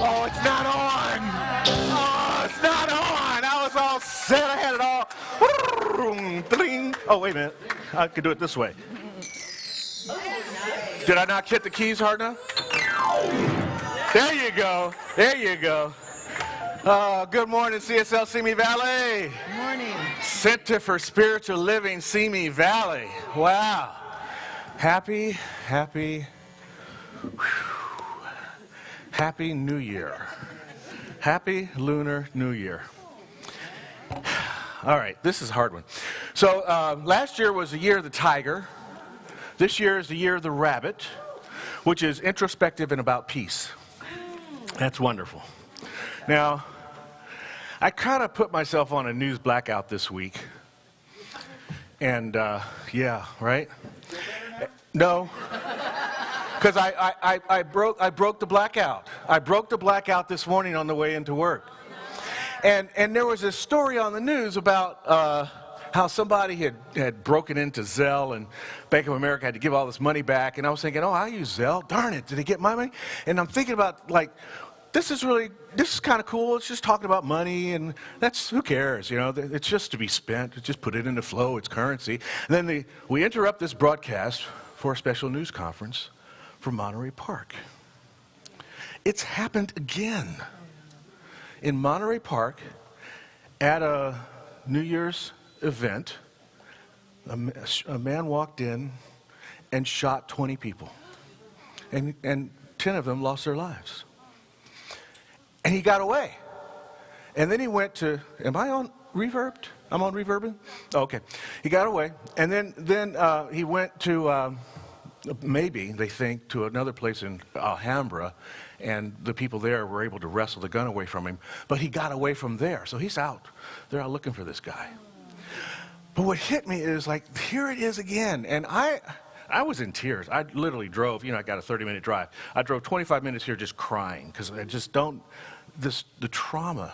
Oh, it's not on. Oh, it's not on. I was all set. I had it all. Oh, wait a minute. I could do it this way. Did I not hit the keys hard enough? There you go. There you go. Good morning, CSL Simi Valley. Good morning. Center for Spiritual Living, Simi Valley. Wow. Happy New Year. Happy Lunar New Year. All right, this is a hard one. So last year was the year of the tiger. This year is the year of the rabbit, which is introspective and about peace. That's wonderful. Now, I kind of put myself on a news blackout this week. And, yeah, right? No. Because I broke the blackout. I broke the blackout this morning on the way into work. And there was a story on the news about how somebody had broken into Zelle, and Bank of America had to give all this money back. And I was thinking, oh, I use Zelle. Darn it, did they get my money? And I'm thinking about, like, this is kind of cool. It's just talking about money, and who cares, you know? It's just to be spent. Just put it into flow. It's currency. And then we interrupt this broadcast for a special news conference from Monterey Park. It's happened again. In Monterey Park, at a New Year's event, a man walked in and shot 20 people. And 10 of them lost their lives. And he got away. And then he went to, am I on reverbed? I'm on reverbing? Oh, okay. He got away. And then he went to, maybe, they think, to another place in Alhambra, and the people there were able to wrestle the gun away from him. But he got away from there, so he's out. They're out looking for this guy. But what hit me is, like, here it is again. And I was in tears. I literally drove, I got a 30-minute drive. I drove 25 minutes here just crying, because I just don't, the trauma.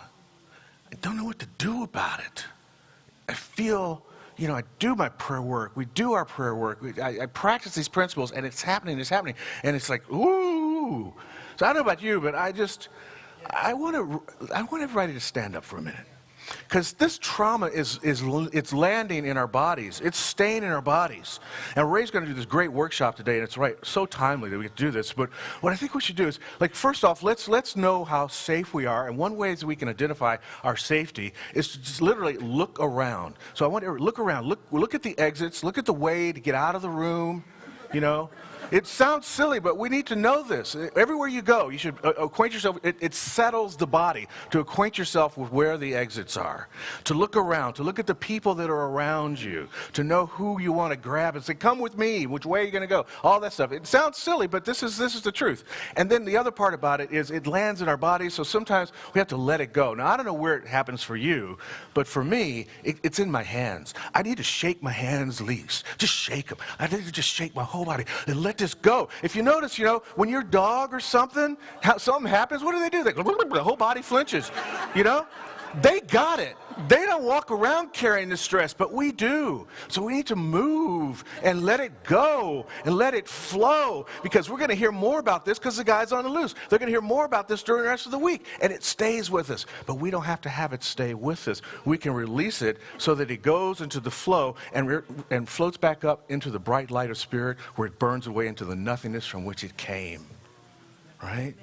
I don't know what to do about it. I feel, I do my prayer work. We do our prayer work. I practice these principles, and it's happening. And it's like, ooh. So I don't know about you, but I want everybody to stand up for a minute. Because this trauma it's landing in our bodies. It's staying in our bodies. And Ray's going to do this great workshop today, and it's so timely that we get to do this. But what I think we should do is, first off, let's know how safe we are. And one way that we can identify our safety is to just literally look around. So I want you to look around. Look at the exits. Look at the way to get out of the room, It sounds silly, but we need to know this. Everywhere you go, you should acquaint yourself. It settles the body to acquaint yourself with where the exits are, to look around, to look at the people that are around you, to know who you want to grab and say, come with me, which way are you going to go? All that stuff. It sounds silly, but this is the truth. And then the other part about it is it lands in our bodies, so sometimes we have to let it go. Now, I don't know where it happens for you, but for me, it's in my hands. I need to shake my hands loose. Just shake them. I need to just shake my whole body and let this go. If you notice, when your dog or something happens, what do? The whole body flinches, They got it. They don't walk around carrying the stress, but we do. So we need to move and let it go and let it flow, because we're going to hear more about this because the guy's on the loose. They're going to hear more about this during the rest of the week, and it stays with us. But we don't have to have it stay with us. We can release it so that it goes into the flow and floats back up into the bright light of spirit, where it burns away into the nothingness from which it came. Right?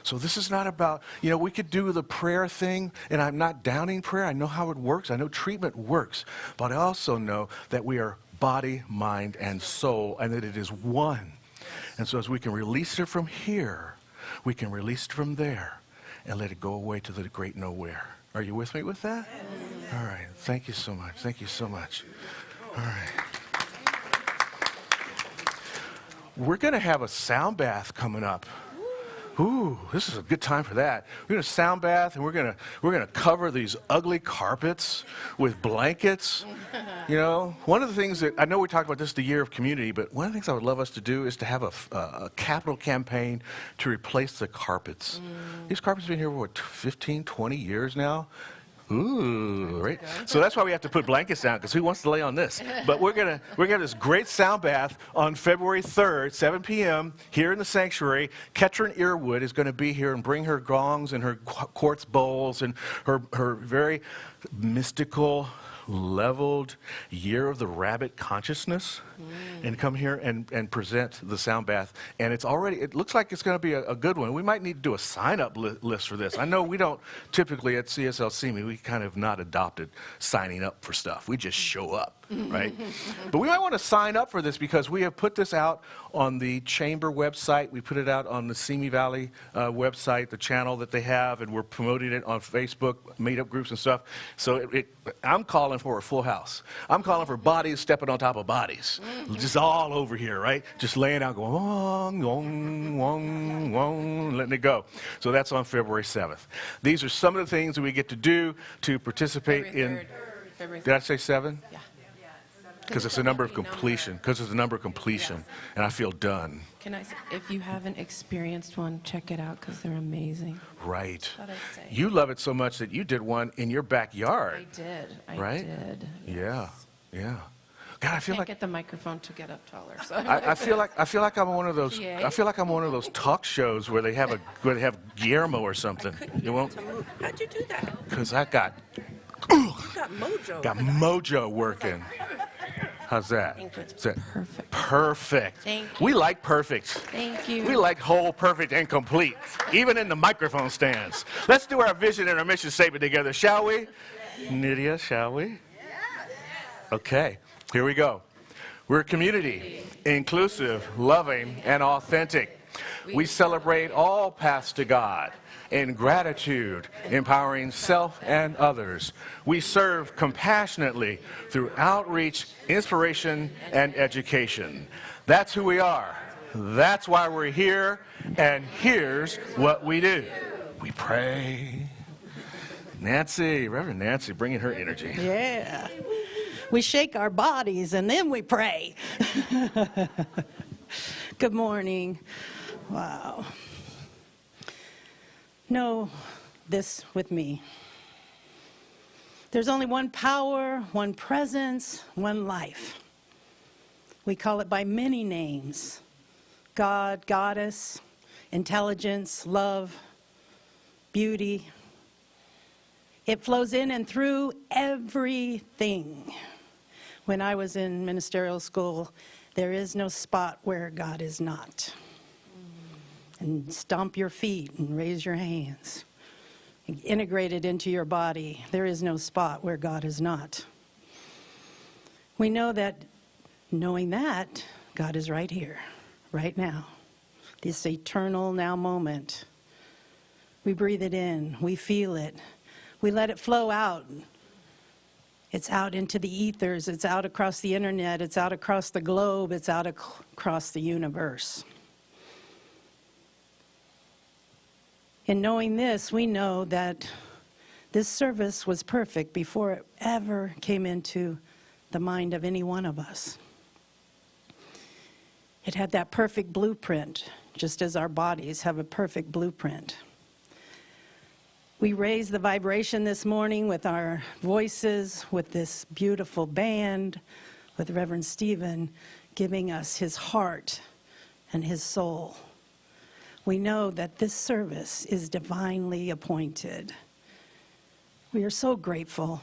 So this is not about, we could do the prayer thing, and I'm not downing prayer. I know how it works. I know treatment works. But I also know that we are body, mind, and soul, and that it is one. And so as we can release it from here, we can release it from there and let it go away to the great nowhere. Are you with me with that? All right. Thank you so much. Thank you so much. All right. We're going to have a sound bath coming up. Ooh, this is a good time for that. We're going to sound bath, and we're going to cover these ugly carpets with blankets. One of the things that I know we talked about this the year of community, but one of the things I would love us to do is to have a capital campaign to replace the carpets. These carpets have been here for 15, 20 years now. Ooh, right. So that's why we have to put blankets down, because who wants to lay on this? But we're gonna have this great sound bath on February 3rd, 7 p.m. here in the sanctuary. Ketrin Earwood is going to be here and bring her gongs and her quartz bowls and her very mystical, leveled Year of the Rabbit consciousness, and come here and present the sound bath. And it looks like it's going to be a good one. We might need to do a sign-up list for this. I know we don't typically at CSLC, we kind of not adopted signing up for stuff. We just show up, right? But we might want to sign up for this, because we have put this out on the chamber website. We put it out on the Simi Valley website, the channel that they have, and we're promoting it on Facebook, made-up groups and stuff. So I'm calling for a full house. I'm calling for bodies stepping on top of bodies. Just all over here, right? Just laying out, going, wong, wong, wong, wong, letting it go. So that's on February 7th. These are some of the things that we get to do to participate in. Did I say 7? Yeah. Because it's a number of completion. And I feel done. Can I say, if you haven't experienced one, check it out, because they're amazing. Right. You love it so much that you did one in your backyard. I did. Right? Did. Yeah. Yeah. God, I feel like get the microphone to get up taller. So I feel like I'm one of those. I feel like I'm one of those talk shows where they have Guillermo or something. You won't. How'd you do that? Because I got mojo. Got mojo working. How's that? Is that perfect? Perfect. Thank you. We like perfect. Thank you. We like whole, perfect, and complete, even in the microphone stands. Let's do our vision and our mission statement together, shall we? Nydia, shall we? Okay, here we go. We're a community, inclusive, loving, and authentic. We celebrate all paths to God in gratitude, empowering self and others. We serve compassionately through outreach, inspiration, and education. That's who we are. That's why we're here, and here's what we do. We pray. Nancy, Reverend Nancy, bringing her energy. Yeah. We shake our bodies and then we pray. Good morning. Wow. No, this with me. There's only one power, one presence, one life. We call it by many names: God, Goddess, intelligence, love, beauty. It flows in and through everything. When I was in ministerial school, there is no spot where God is not. And stomp your feet and raise your hands. Integrate it into your body. There is no spot where God is not. We know that, knowing that, God is right here, right now. This eternal now moment. We breathe it in. We feel it. We let it flow out. It's out into the ethers. It's out across the internet. It's out across the globe. It's out across the universe. In knowing this, we know that this service was perfect before it ever came into the mind of any one of us. It had that perfect blueprint, just as our bodies have a perfect blueprint. We raised the vibration this morning with our voices, with this beautiful band, with Reverend Stephen giving us his heart and his soul. We know that this service is divinely appointed. We are so grateful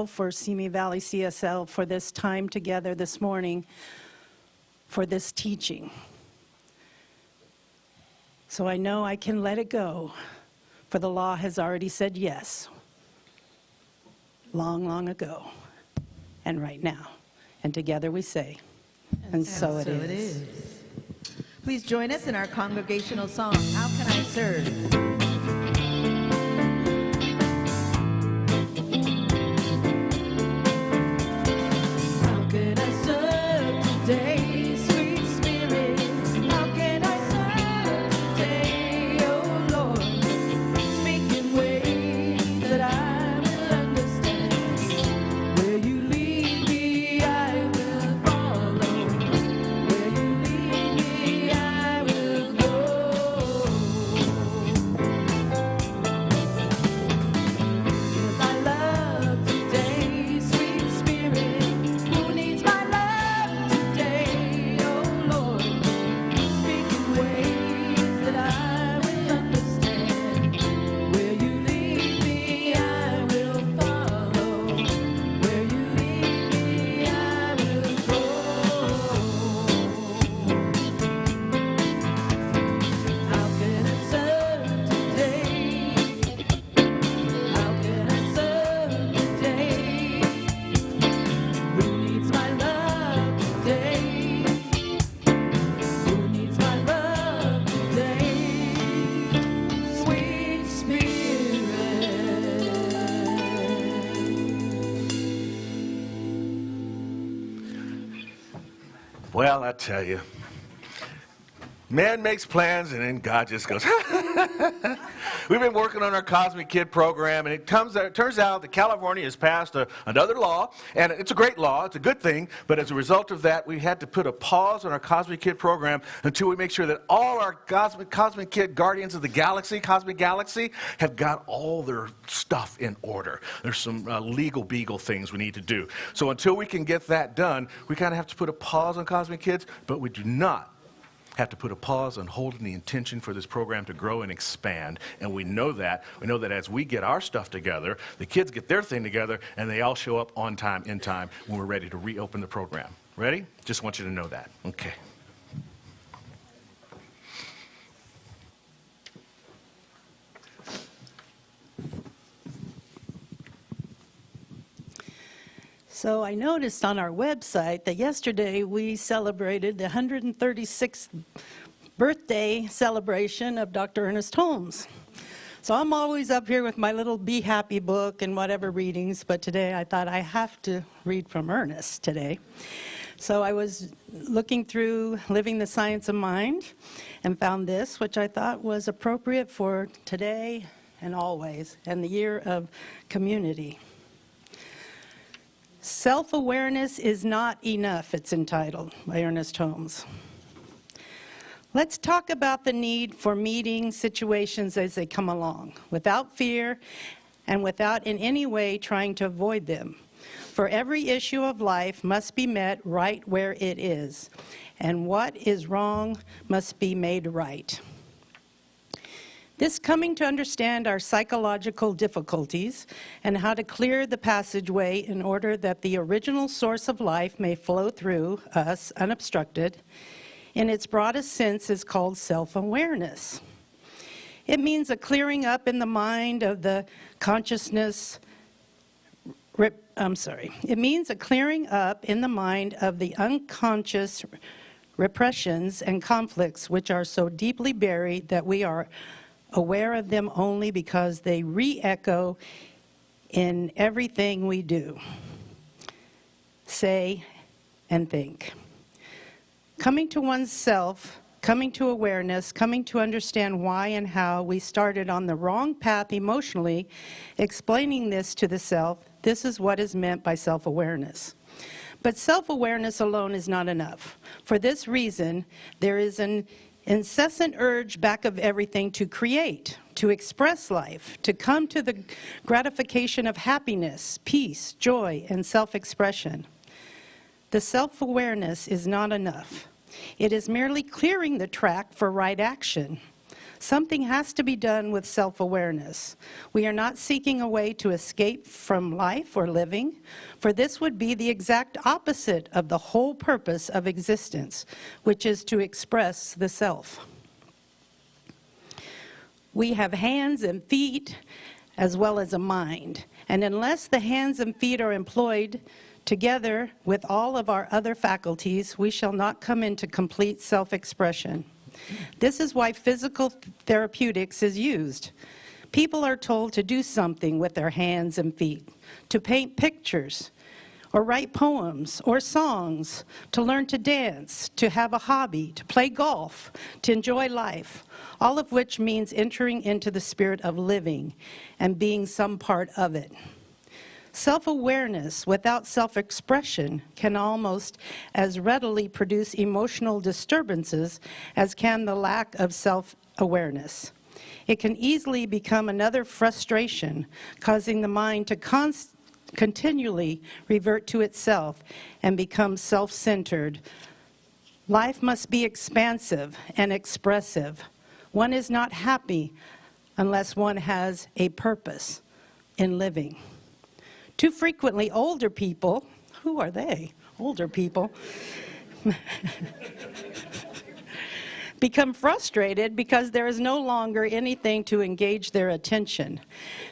for Simi Valley CSL for this time together this morning, for this teaching. So I know I can let it go, for the law has already said yes, long, long ago, and right now. And together we say, and so it is. Please join us in our congregational song, How Can I Serve? Well, I tell you, man makes plans and then God just goes. We've been working on our Cosmic Kid program, and it turns out that California has passed another law, and it's a great law, it's a good thing, but as a result of that, we had to put a pause on our Cosmic Kid program until we make sure that all our Cosmic Kid Guardians of the Galaxy, Cosmic Galaxy, have got all their stuff in order. There's some legal beagle things we need to do. So until we can get that done, we kind of have to put a pause on Cosmic Kids, but we do not have to put a pause on holding the intention for this program to grow and expand. And we know that. We know that as we get our stuff together, the kids get their thing together, and they all show up on time, in time, when we're ready to reopen the program. Ready? Just want you to know that. Okay. So I noticed on our website that yesterday we celebrated the 136th birthday celebration of Dr. Ernest Holmes. So I'm always up here with my little Be Happy book and whatever readings, but today I thought I have to read from Ernest today. So I was looking through Living the Science of Mind and found this, which I thought was appropriate for today and always, and the year of community. Self-awareness is not enough, it's entitled by Ernest Holmes. Let's talk about the need for meeting situations as they come along, without fear and without in any way trying to avoid them. For every issue of life must be met right where it is, and what is wrong must be made right. This coming to understand our psychological difficulties and how to clear the passageway in order that the original source of life may flow through us unobstructed, in its broadest sense is called self-awareness. It means a clearing up in the mind of the consciousness, it means a clearing up in the mind of the unconscious repressions and conflicts which are so deeply buried that we are aware of them only because they re-echo in everything we do, say, and think. Coming to oneself, coming to awareness, coming to understand why and how we started on the wrong path emotionally, explaining this to the self, this is what is meant by self-awareness. But self-awareness alone is not enough. For this reason, there is an incessant urge back of everything to create, to express life, to come to the gratification of happiness, peace, joy, and self-expression. The self-awareness is not enough. It is merely clearing the track for right action. Something has to be done with self-awareness. We are not seeking a way to escape from life or living, for this would be the exact opposite of the whole purpose of existence, which is to express the self. We have hands and feet as well as a mind, and unless the hands and feet are employed together with all of our other faculties, we shall not come into complete self-expression. This is why physical therapeutics is used. People are told to do something with their hands and feet, to paint pictures, or write poems, or songs, to learn to dance, to have a hobby, to play golf, to enjoy life, all of which means entering into the spirit of living and being some part of it. Self-awareness without self-expression can almost as readily produce emotional disturbances as can the lack of self-awareness. It can easily become another frustration, causing the mind to continually revert to itself and become self-centered. Life must be expansive and expressive. One is not happy unless one has a purpose in living. Too frequently, older people, who are they? Older people, become frustrated because there is no longer anything to engage their attention.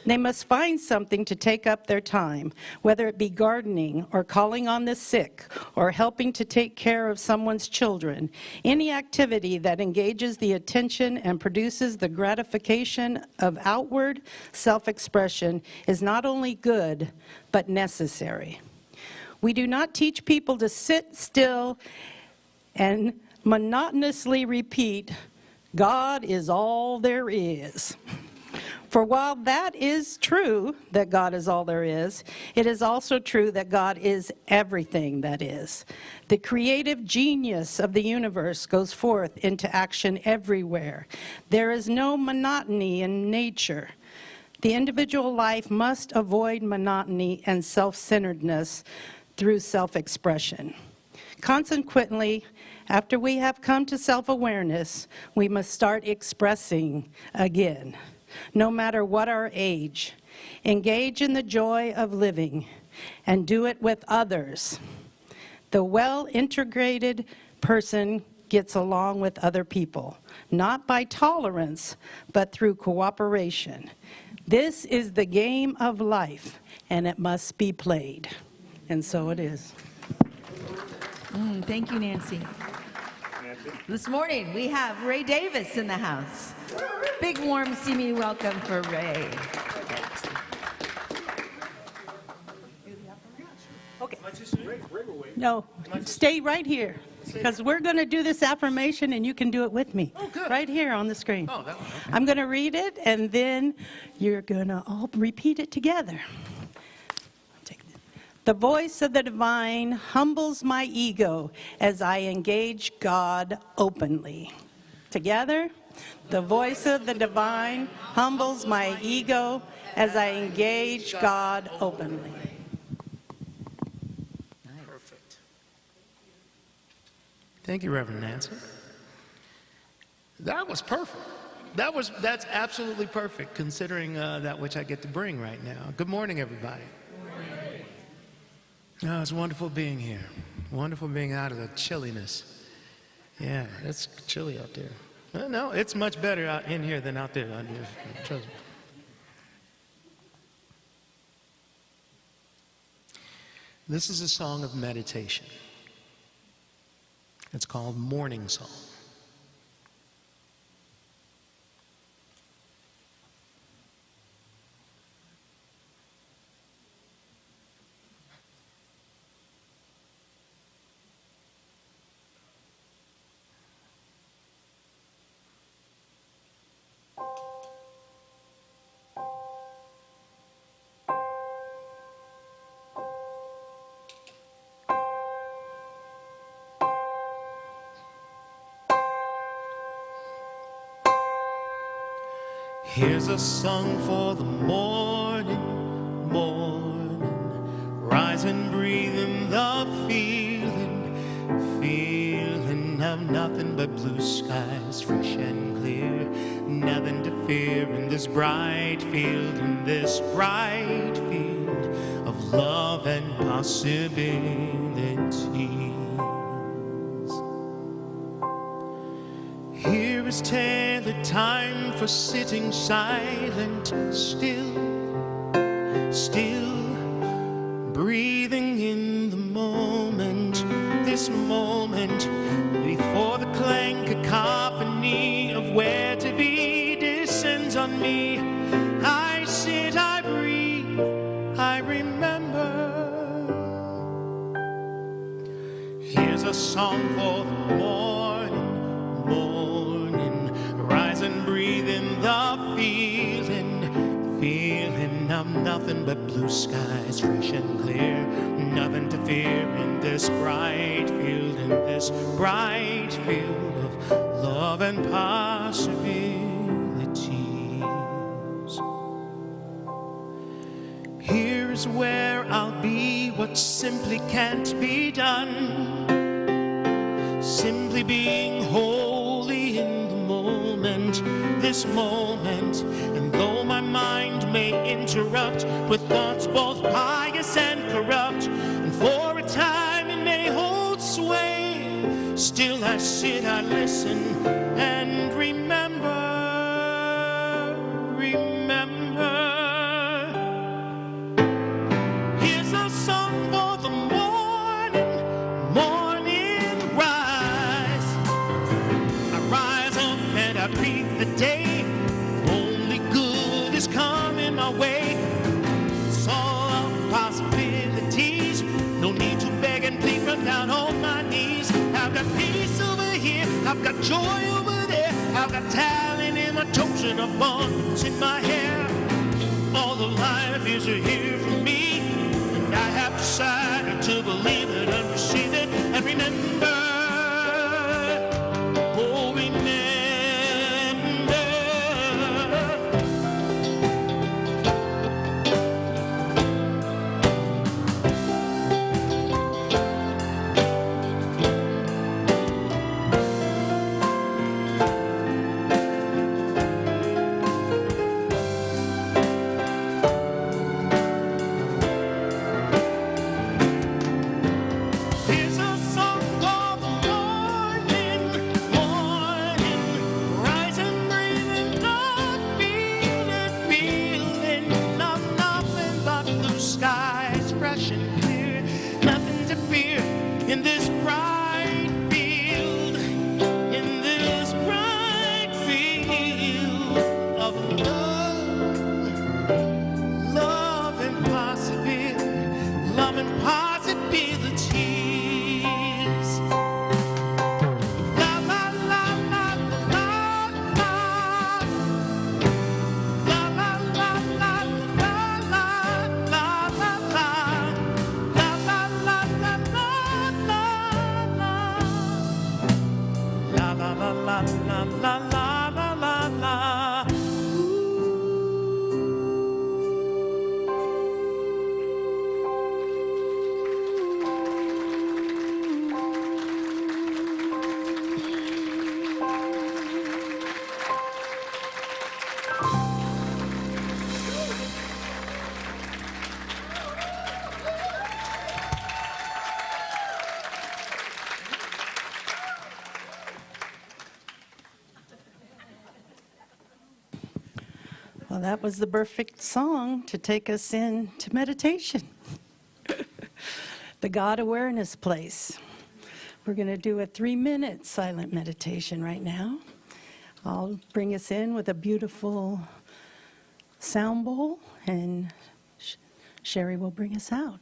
They must find something to take up their time, whether it be gardening or calling on the sick or helping to take care of someone's children. Any activity that engages the attention and produces the gratification of outward self-expression is not only good, but necessary. We do not teach people to sit still and monotonously repeat, God is all there is. For while that is true, that God is all there is, it is also true that God is everything that is. The creative genius of the universe goes forth into action everywhere. There is no monotony in nature. The individual life must avoid monotony and self-centeredness through self-expression. Consequently, after we have come to self-awareness, we must start expressing again, no matter what our age. Engage in the joy of living and do it with others. The well-integrated person gets along with other people, not by tolerance, but through cooperation. This is the game of life, and it must be played. And so it is. Thank you, Nancy. This morning, we have Ray Davis in the house. Big, warm, steamy welcome for Ray. Okay. No, stay right here, because we're going to do this affirmation, and you can do it with me. Oh, good. Right here on the screen. Oh, that one. Okay. I'm going to read it, and then you're going to all repeat it together. The voice of the divine humbles my ego as I engage God openly. Together, the voice of the divine humbles my ego as I engage God openly. Perfect. Thank you, Reverend Nancy. That was perfect. That's absolutely perfect, considering that which I get to bring right now. Good morning, everybody. Oh, it's wonderful being here. Wonderful being out of the chilliness. Yeah, it's chilly out there. No, it's much better out in here than out there. Trust me. This is a song of meditation. It's called Morning Song. Here's a song for the morning, morning. Rise and breathe in the feeling, feeling of nothing but blue skies, fresh and clear. Nothing to fear in this bright field, in this bright field of love and possibilities. Here is tailored time for sitting silent, still, still, breathing in the moment, this moment, before the clang cacophony of where to be descends on me. I sit, I breathe, I remember. Here's a song for the morning, morning. Rise and breathe in the feeling, feeling of nothing but blue skies, fresh and clear. Nothing to fear in this bright field, in this bright field of love and possibilities. Here's where I'll be what simply can't be done. Simply being holy in the moment, this moment. And though my mind may interrupt with thoughts both pious and corrupt, and for a time it may hold sway, still I sit, I listen, and remember, remember. Here's a song for the morning, morning rise. I rise up and I greet the day. Only good is coming my way. It's all of possibilities. No need to beg and plead from down on my knees. I've got peace over here, I've got joy over there. I've got talent in my toes and abundance in my hair. All of life is here for me, and I have decided to believe it and receive it and remember. Oh, remember. Well, that was the perfect song to take us into meditation. The God awareness place. We're going to do a 3-minute silent meditation right now. I'll bring us in with a beautiful sound bowl, and Sherry will bring us out.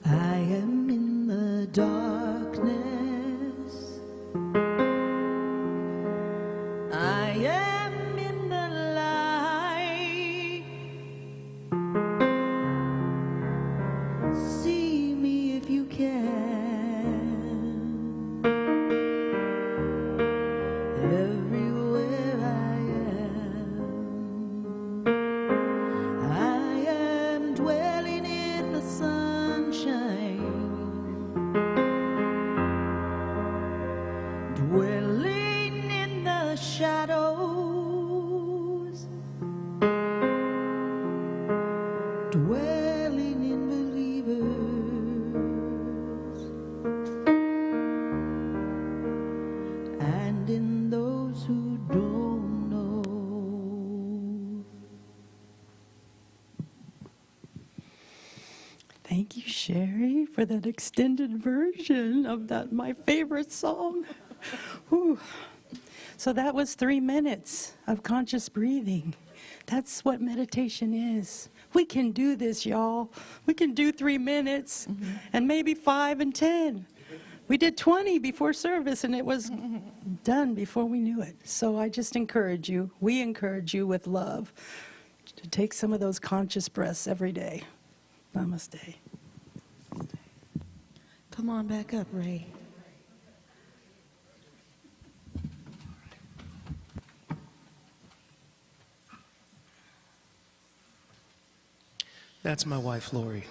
I am in the darkness. I am in the light. See me if you can. Everywhere I am dwelling in the sunshine, dwelling in the shadows, dwelling in believers and in those who don't know. Thank you, Sherry, for that extended version of that my favorite song. Whew. So that was 3 minutes of conscious breathing. That's what meditation is. We can do this, y'all. We can do 3 minutes and maybe 5 and 10. We did 20 before service, and it was done before we knew it. So I just encourage you, we encourage you with love to take some of those conscious breaths every day. Namaste. Come on back up, Ray. That's my wife, Lori.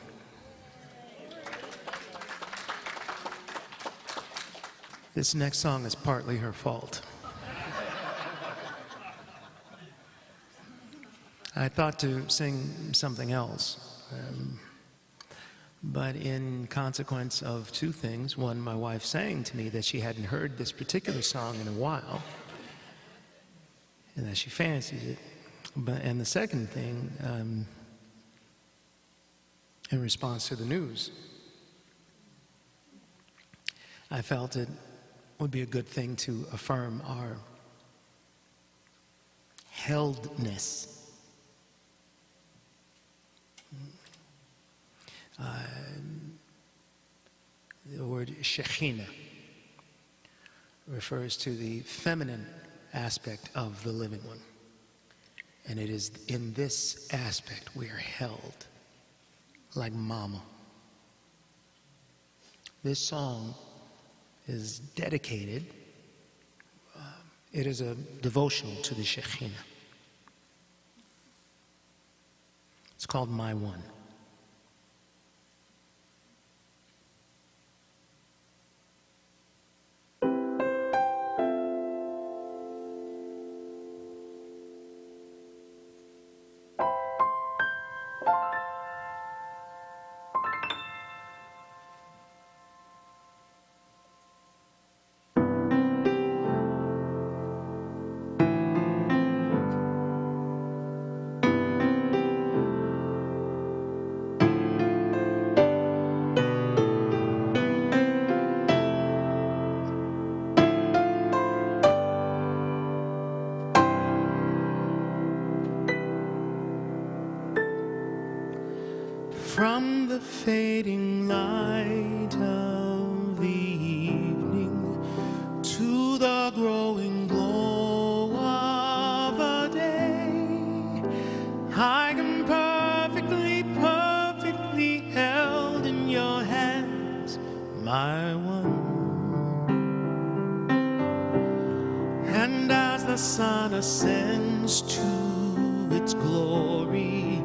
This next song is partly her fault. I thought to sing something else, but in consequence of 2 things. One, my wife saying to me that she hadn't heard this particular song in a while, and that she fancied it. And the second thing, in response to the news, I felt it would be a good thing to affirm our heldness. The word Shekhinah refers to the feminine aspect of the living one. And it is in this aspect we are held like mama. This song is dedicated, it is a devotional to the Shekhinah. It's called My One. From the fading light of the evening to the growing glow of a day, I am perfectly held in your hands, my one. And as the sun ascends to its glory,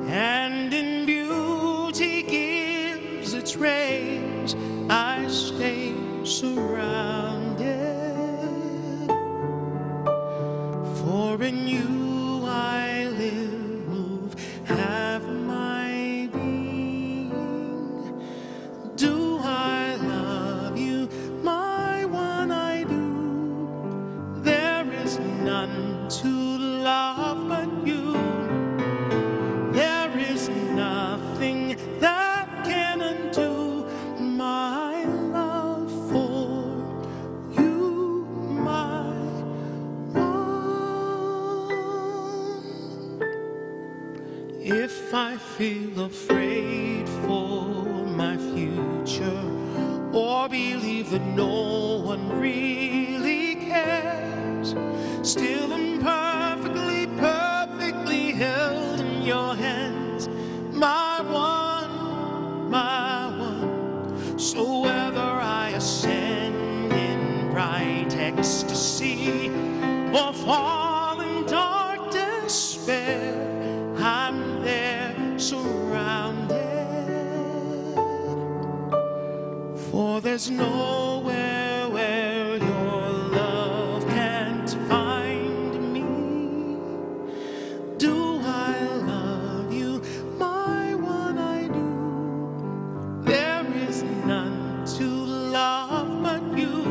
and in beauty gives its rays, I stay surrounded. For in you I live, move, have my being. Do I love you, my one? I do. There is none to love but you. There is nothing that can undo my love for you, my one. If I feel afraid for my future, or believe that no one really cares, still I'm perfectly held in your hands, my one, my one. So whether I ascend in bright ecstasy or fall in dark despair, I'm there surrounded. For there's nowhere where your love can't find me. Do I love you, my one? I do. There is none to love but you.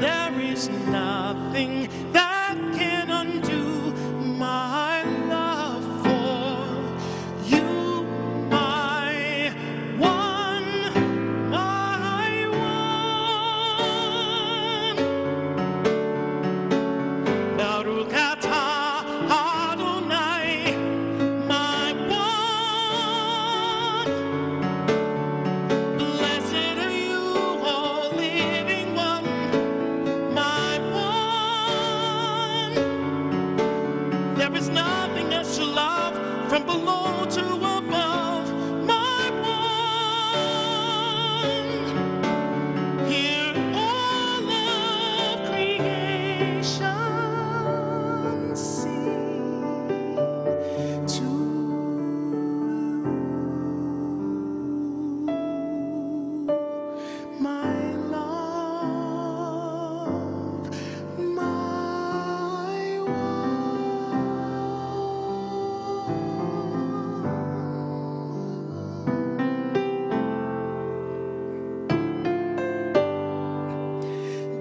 There is nothing that can undo my love for you, my one, my to above my one. Hear all of creation sing to my love, my one.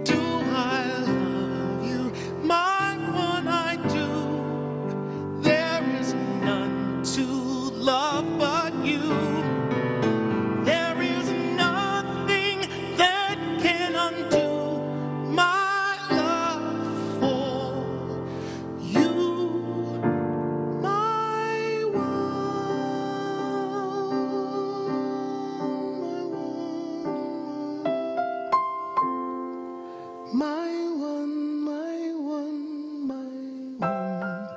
Do I love you, my one? I do. There is none to love but you. There is nothing that can undo my love for you, my one, my one, my one, my one.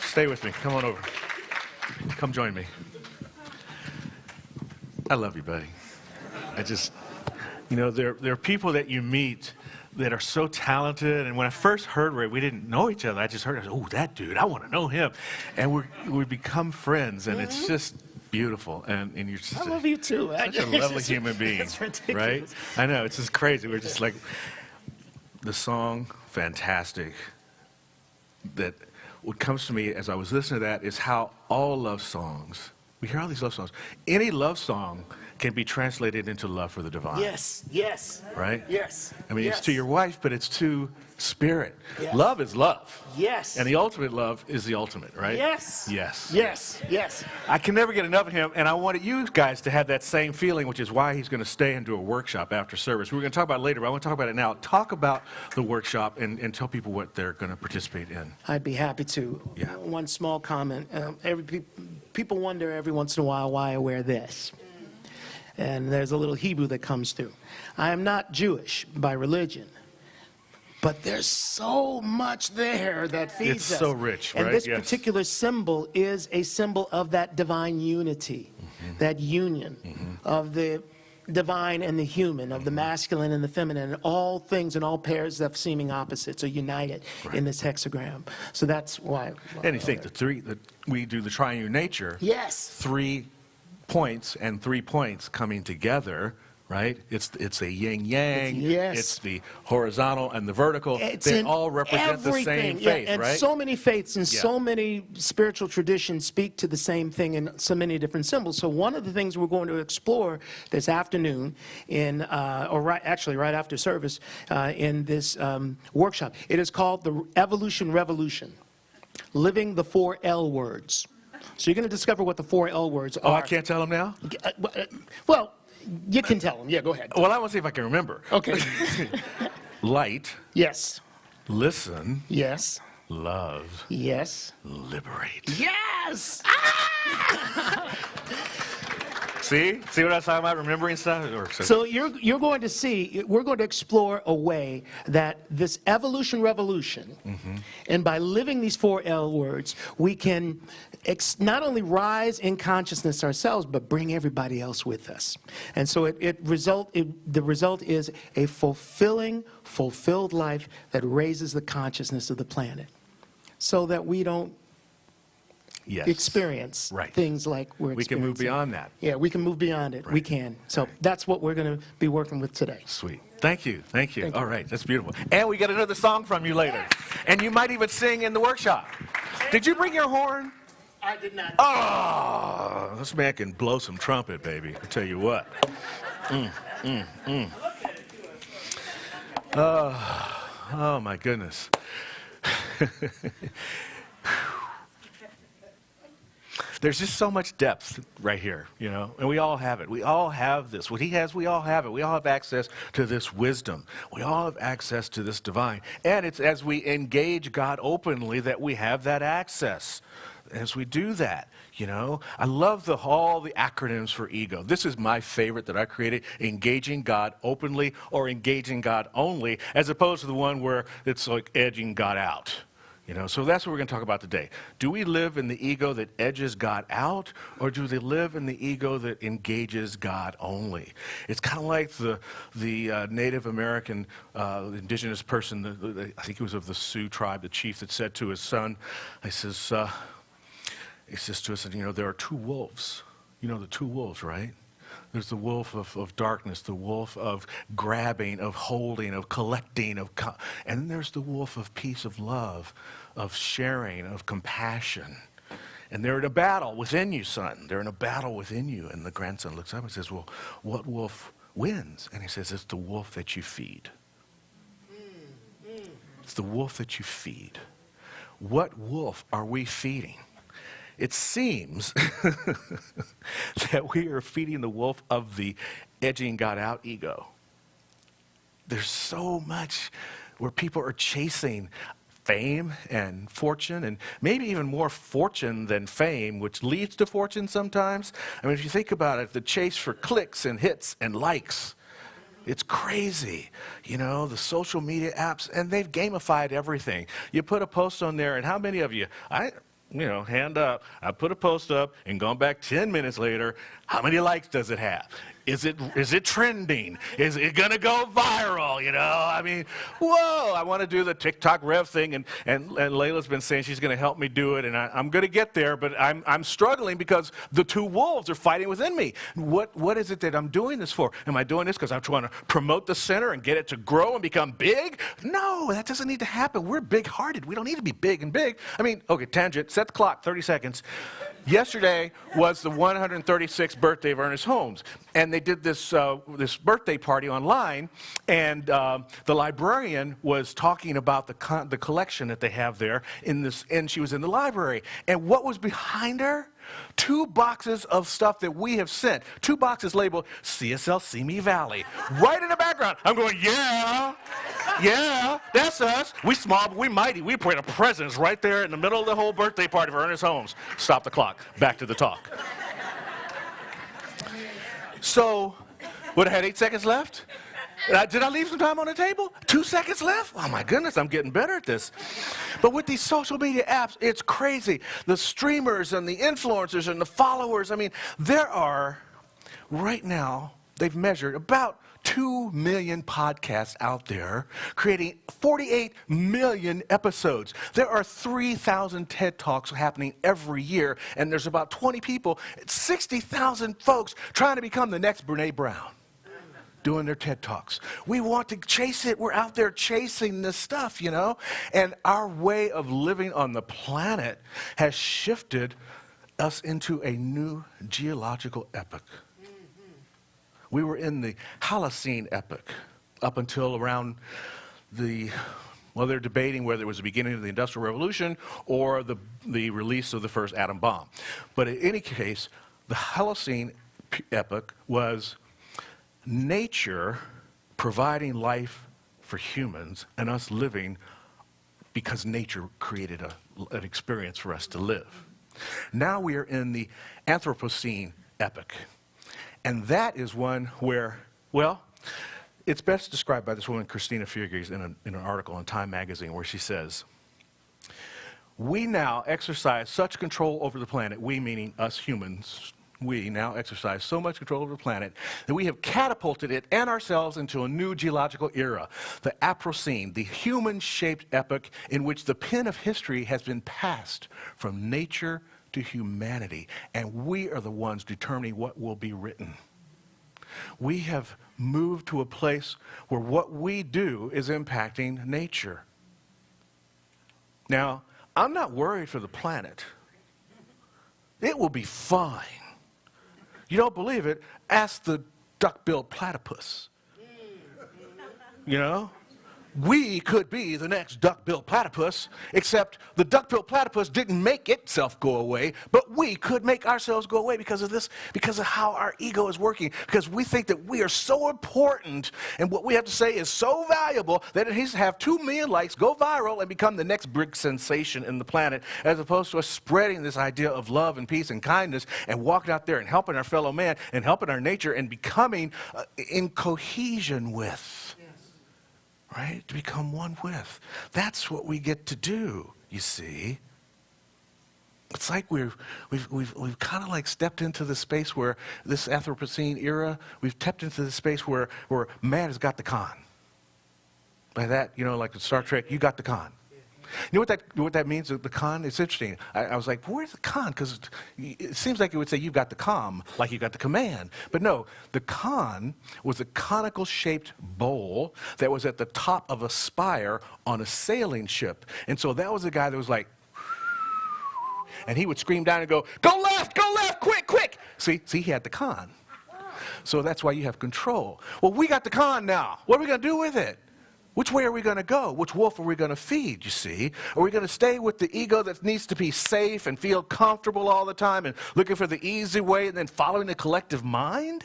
Stay with me. Come on over. Come join me. I love you, buddy. There are people that you meet that are so talented. And when I first heard Ray, we didn't know each other. I just heard, oh, that dude, I want to know him. And we become friends, and it's just beautiful. And you're just I love you too. such a lovely human being. It's ridiculous. Right? I know. It's just crazy. We're just like, the song, fantastic. That what comes to me as I was listening to that is how all love songs, we hear all these love songs. Any love song can be translated into love for the divine. Yes, yes. Right? Yes. I mean, yes. it's to your wife, but it's to spirit. Yes. Love is love. Yes. And the ultimate love is the ultimate, right? Yes. Yes. Yes. Yes. I can never get enough of him, and I wanted you guys to have that same feeling, which is why he's going to stay and do a workshop after service. We're going to talk about it later, but I want to talk about it now. Talk about the workshop and tell people what they're going to participate in. I'd be happy to. Yeah. One small comment. People wonder every once in a while why I wear this. And there's a little Hebrew that comes through. I am not Jewish by religion, but there's so much there that feeds It's us. so rich, and right? this Yes. particular symbol is a symbol of that divine unity, that union of the divine and the human, of the masculine and the feminine, and all things and all pairs of seeming opposites are united in this hexagram. So that's why. And you think we do the triune nature. Yes. 3 points and 3 points coming together, right? It's a yin yang. Yes. It's the horizontal and the vertical. It's They in all represent the same everything. faith, and right? so many faiths and Yeah. so many spiritual traditions speak to the same thing in so many different symbols. So one of the things we're going to explore this afternoon right after service in this workshop, it is called the Evolution Revolution, Living the 4 L Words. So you're going to discover what the 4 L words are. Oh, I can't tell them now? Well, you can tell them. Yeah, go ahead. Well, I want to see if I can remember. Okay. Light, Yes. listen, Yes. love, Yes. liberate. Yes! See? See what I was talking about? Remembering stuff? So you're going to see, we're going to explore a way that this evolution revolution, and by living these 4 L words, we can not only rise in consciousness ourselves, but bring everybody else with us. And so the result is a fulfilled life that raises the consciousness of the planet, so that we don't yes. experience Right. things like we're We can move experiencing. beyond that. Yeah, we can move beyond it. We Right. can. So that's what we're going to be working with today. Sweet. Thank you. Thank you. Thank you. All right. That's beautiful. And we got another song from you later. And you might even sing in the workshop. Did you bring your horn? I did not. Oh, this man can blow some trumpet, baby. I tell you what. Oh, my goodness. There's just so much depth right here, you know, and we all have it. We all have this. What he has, we all have it. We all have access to this wisdom. We all have access to this divine. And it's as we engage God openly that we have that access. As we do that, you know, I love all the acronyms for ego. This is my favorite that I created, engaging God openly or engaging God only, as opposed to the one where it's like edging God out. You know, so that's what we're going to talk about today. Do we live in the ego that edges God out, or do they live in the ego that engages God only? It's kind of like the Native American indigenous person, I think he was of the Sioux tribe, the chief that said to his son, he says to us, you know, there are two wolves. You know the two wolves, right? There's the wolf of darkness, the wolf of grabbing, of holding, of collecting, and then there's the wolf of peace, of love, of sharing, of compassion. And they're in a battle within you, son. They're in a battle within you. And the grandson looks up and says, well, what wolf wins? And he says, it's the wolf that you feed. It's the wolf that you feed. What wolf are we feeding? It seems that we are feeding the wolf of the edging God out ego. There's so much where people are chasing fame and fortune, and maybe even more fortune than fame, which leads to fortune sometimes. I mean, if you think about it, the chase for clicks and hits and likes, it's crazy, you know, the social media apps, and they've gamified everything. You put a post on there, and how many of you, hand up, I put a post up, and gone back 10 minutes later, how many likes does it have? Is it trending? Is it going to go viral, you know? I mean, whoa, I want to do the TikTok Rev thing, and Layla's been saying she's going to help me do it, and I'm going to get there, but I'm struggling because the two wolves are fighting within me. What is it that I'm doing this for? Am I doing this because I'm trying to promote the center and get it to grow and become big? No, that doesn't need to happen. We're big-hearted. We don't need to be big and big. I mean, okay, tangent, set the clock, 30 seconds. Yesterday was the 136th birthday of Ernest Holmes, and they did this birthday party online, and the librarian was talking about the collection that they have there and she was in the library, and what was behind her? 2 boxes of stuff that we have sent. 2 boxes labeled CSL Simi Valley. Right in the background. I'm going, yeah, that's us. We small, but we mighty. We put a presence right there in the middle of the whole birthday party for Ernest Holmes. Stop the clock. Back to the talk. So, I had 8 seconds left? Did I leave some time on the table? 2 seconds left? Oh my goodness, I'm getting better at this. But with these social media apps, it's crazy. The streamers and the influencers and the followers, I mean, there are, right now, they've measured about 2 million podcasts out there, creating 48 million episodes. There are 3,000 TED Talks happening every year, and there's about 20 people, 60,000 folks trying to become the next Brene Brown, doing their TED Talks. We want to chase it. We're out there chasing this stuff, you know? And our way of living on the planet has shifted us into a new geological epoch. We were in the Holocene epoch up until around they're debating whether it was the beginning of the Industrial Revolution or the release of the first atom bomb. But in any case, the Holocene epoch was nature providing life for humans and us living because nature created an experience for us to live. Now we are in the Anthropocene epoch. And that is one where, well, it's best described by this woman, Christina Figueres, in an article in Time magazine where she says, we now exercise such control over the planet, we meaning us humans, we now exercise so much control over the planet that we have catapulted it and ourselves into a new geological era, the Aprocene, the human-shaped epoch in which the pen of history has been passed from nature to humanity, and we are the ones determining what will be written. We have moved to a place where what we do is impacting nature. Now, I'm not worried for the planet. It will be fine. You don't believe it? Ask the duck-billed platypus. You know? we could be the next duck-billed platypus, except the duck-billed platypus didn't make itself go away, but we could make ourselves go away because of this, because of how our ego is working, because we think that we are so important and what we have to say is so valuable that it needs to have 2 million likes, go viral, and become the next big sensation in the planet, as opposed to us spreading this idea of love and peace and kindness and walking out there and helping our fellow man and helping our nature and becoming in cohesion with. Right? To become one with. That's what we get to do, you see. It's like we've kind of like stepped into the space where this Anthropocene era, we've stepped into the space where man has got the con. By that, like in Star Trek, you got the con. You know what that means, the con? It's interesting. I was like, where's the con? Because it seems like it would say you've got the com, like you got the command. But no, the con was a conical-shaped bowl that was at the top of a spire on a sailing ship. And so that was the guy that was like, and he would scream down and go left, quick, quick. See, he had the con. So that's why you have control. Well, we got the con now. What are we going to do with it? Which way are we going to go? Which wolf are we going to feed, you see? Are we going to stay with the ego that needs to be safe and feel comfortable all the time and looking for the easy way and then following the collective mind?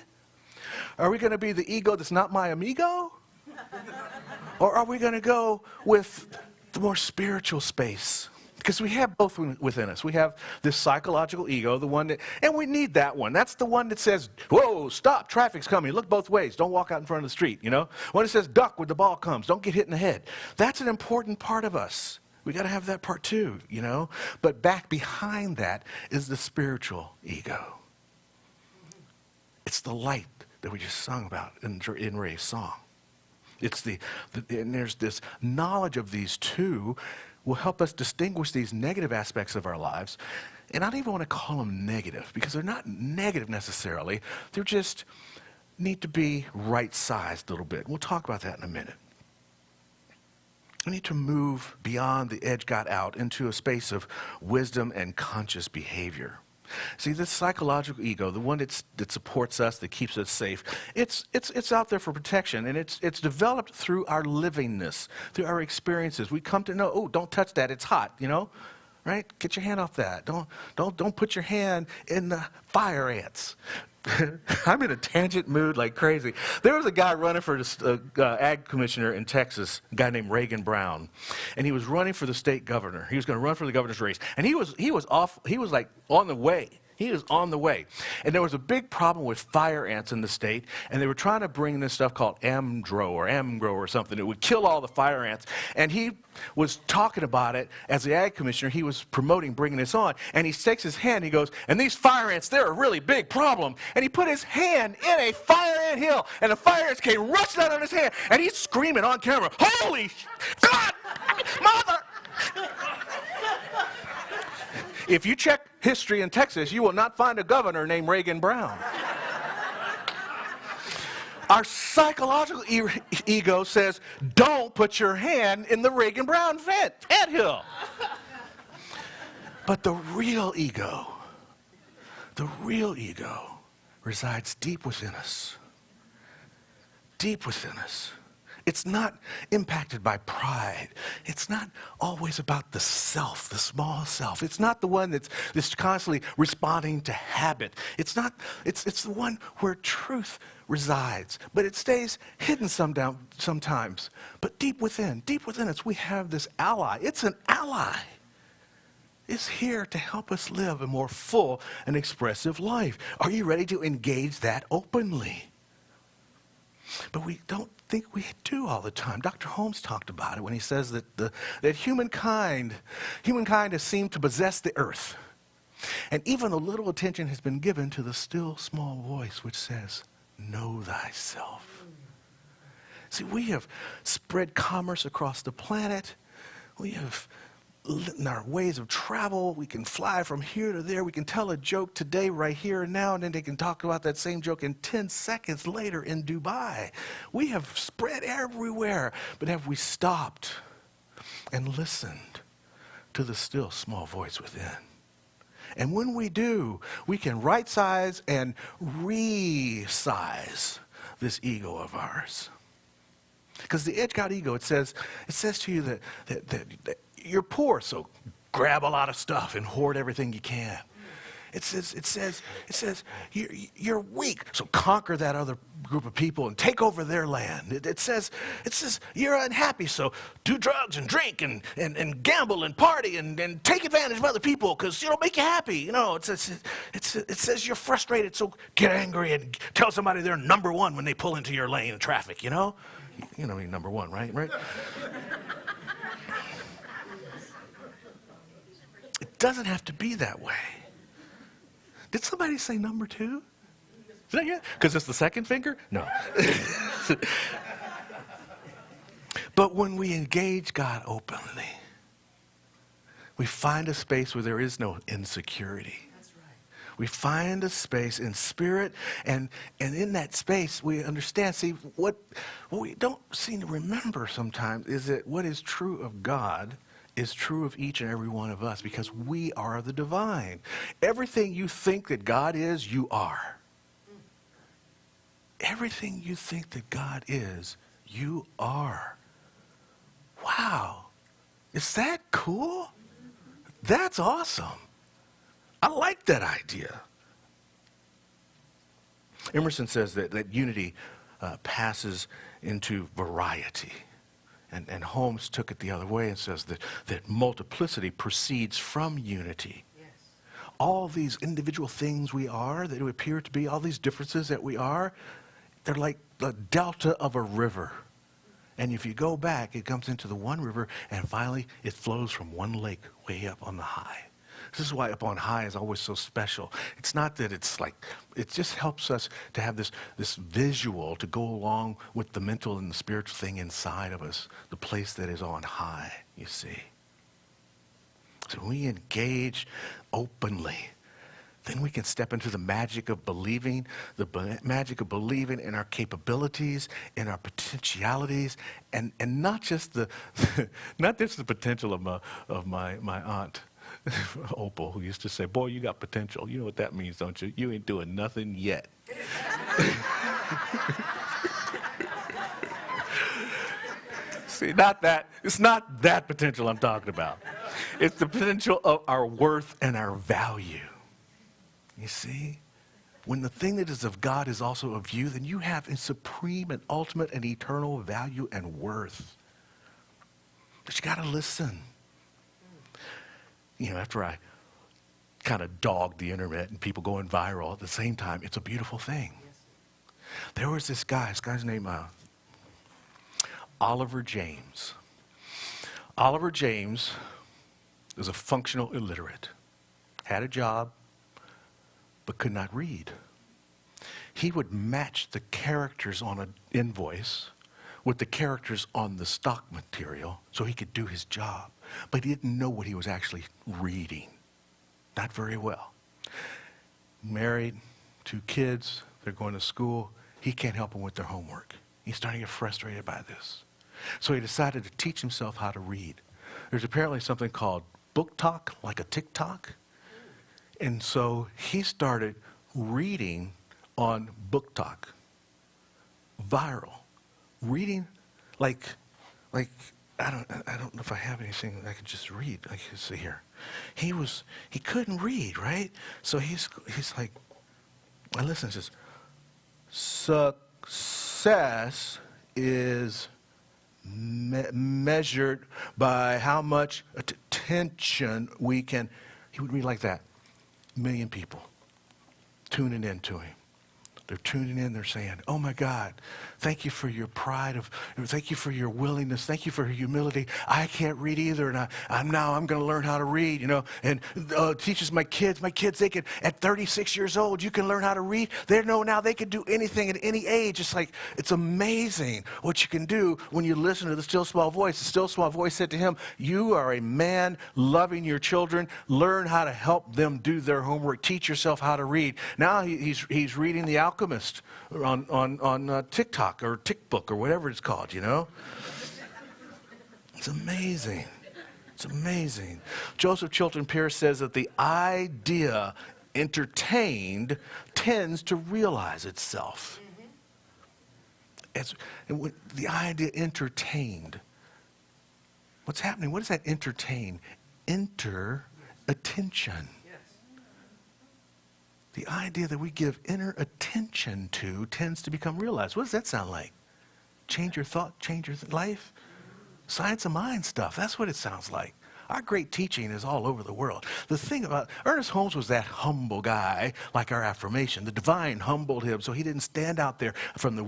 Are we going to be the ego that's not my amigo? Or are we going to go with the more spiritual space? Because we have both within us. We have this psychological ego, the one that, and we need that one. That's the one that says, whoa, stop, traffic's coming, look both ways, don't walk out in front of the street, One that says, duck when the ball comes, don't get hit in the head. That's an important part of us. We got to have that part too, But back behind that is the spiritual ego. It's the light that we just sung about in Ray's song. It's and there's this knowledge of these two will help us distinguish these negative aspects of our lives. And I don't even want to call them negative, because they're not negative necessarily. They're just need to be right-sized a little bit. We'll talk about that in a minute. We need to move beyond the edge got out into a space of wisdom and conscious behavior. See, this psychological ego, the one that supports us, that keeps us safe, it's out there for protection, and it's developed through our livingness, through our experiences. We come to know, oh, don't touch that, it's hot, right? Get your hand off that. Don't put your hand in the fire ants. I'm in a tangent mood like crazy. There was a guy running for the ag commissioner in Texas, a guy named Reagan Brown, and he was running for the state governor. He was going to run for the governor's race, and he was like on the way. He was on the way. And there was a big problem with fire ants in the state, and they were trying to bring this stuff called Amdro or something. It would kill all the fire ants. And he was talking about it as the ag commissioner. He was promoting bringing this on. And he takes his hand, he goes, and these fire ants, they're a really big problem. And he put his hand in a fire ant hill, and the fire ants came rushing out on his hand, and he's screaming on camera, holy God, mother! If you check history in Texas, you will not find a governor named Reagan Brown. Our psychological ego says, don't put your hand in the Reagan Brown anthill. But the real ego resides deep within us. Deep within us. It's not impacted by pride. It's not always about the self, the small self. It's not the one that's constantly responding to habit. It's the one where truth resides, but it stays hidden sometimes. But deep within us, we have this ally. It's an ally. It's here to help us live a more full and expressive life. Are you ready to engage that openly? But we don't think we do all the time. Dr. Holmes talked about it when he says that humankind has seemed to possess the earth. And even a little attention has been given to the still small voice which says, know thyself. See, we have spread commerce across the planet. We have in our ways of travel. We can fly from here to there. We can tell a joke today, right here and now, and then they can talk about that same joke in 10 seconds later in Dubai. We have spread everywhere, but have we stopped and listened to the still small voice within? And when we do, we can right-size and resize this ego of ours. Because the edge-out ego, it says to you that you're poor, so grab a lot of stuff and hoard everything you can. It says you're weak, so conquer that other group of people and take over their land. It says you're unhappy, so do drugs and drink and gamble and party and take advantage of other people because it'll make you happy. You know, it says you're frustrated, so get angry and tell somebody they're number one when they pull into your lane in traffic. You know you're number one, right? It doesn't have to be that way. Did somebody say number two? Did I hear? Because it's the second finger? No. But when we engage God openly, we find a space where there is no insecurity. That's right. We find a space in spirit, and in that space we understand. See, what we don't seem to remember sometimes is that what is true of God is true of each and every one of us, because we are the divine. Everything you think that God is, you are. Everything you think that God is, you are. Wow. Is that cool? That's awesome. I like that idea. Emerson says that unity passes into variety. And Holmes took it the other way and says that multiplicity proceeds from unity. Yes. All these individual things we are, that we appear to be, all these differences that we are, they're like the delta of a river. And if you go back, it comes into the one river, and finally it flows from one lake way up on the high. This is why up on high is always so special. It's not that it's like, it just helps us to have this visual to go along with the mental and the spiritual thing inside of us, the place that is on high, you see. So when we engage openly, then we can step into the magic of believing, magic of believing in our capabilities, in our potentialities, and not just the potential of my aunt. Opal, who used to say, boy, you got potential. You know what that means, don't you? You ain't doing nothing yet. See, not that. It's not that potential I'm talking about. It's the potential of our worth and our value. You see? When the thing that is of God is also of you, then you have a supreme and ultimate and eternal value and worth. But you got to listen. You know, after I kind of dogged the internet and people going viral at the same time, it's a beautiful thing. There was this guy's name Oliver James. Oliver James was a functional illiterate, had a job, but could not read. He would match the characters on an invoice with the characters on the stock material so he could do his job. But he didn't know what he was actually reading. Not very well. Married, 2 kids, they're going to school. He can't help them with their homework. He's starting to get frustrated by this. So he decided to teach himself how to read. There's apparently something called Book Talk, like a TikTok. And so he started reading on Book Talk. Viral. Reading like I don't know if I have anything I could just read. I can see here. He couldn't read, right? So he's like, I listen, it says, success is measured by how much attention we can. He would read like that. 1 million people tuning in to him. They're tuning in, they're saying, oh my God, thank you for your pride, thank you for your willingness, thank you for your humility. I can't read either, and I'm going to learn how to read, you know, and teaches my kids, they can, at 36 years old, you can learn how to read. They know now they can do anything at any age. It's like, it's amazing what you can do when you listen to the still small voice. The still small voice said to him, you are a man loving your children. Learn how to help them do their homework. Teach yourself how to read. Now he's reading The Alchemist on TikTok or TikBook or whatever it's called, you know. It's amazing. It's amazing. Joseph Chilton Pierce says that the idea entertained tends to realize itself. The idea entertained. What's happening? What does that entertain? Enter attention. The idea that we give inner attention to tends to become realized. What does that sound like? Change your thought, change your life? Science of mind stuff. That's what it sounds like. Our great teaching is all over the world. The thing about Ernest Holmes was that humble guy, like our affirmation. The divine humbled him, so he didn't stand out there from the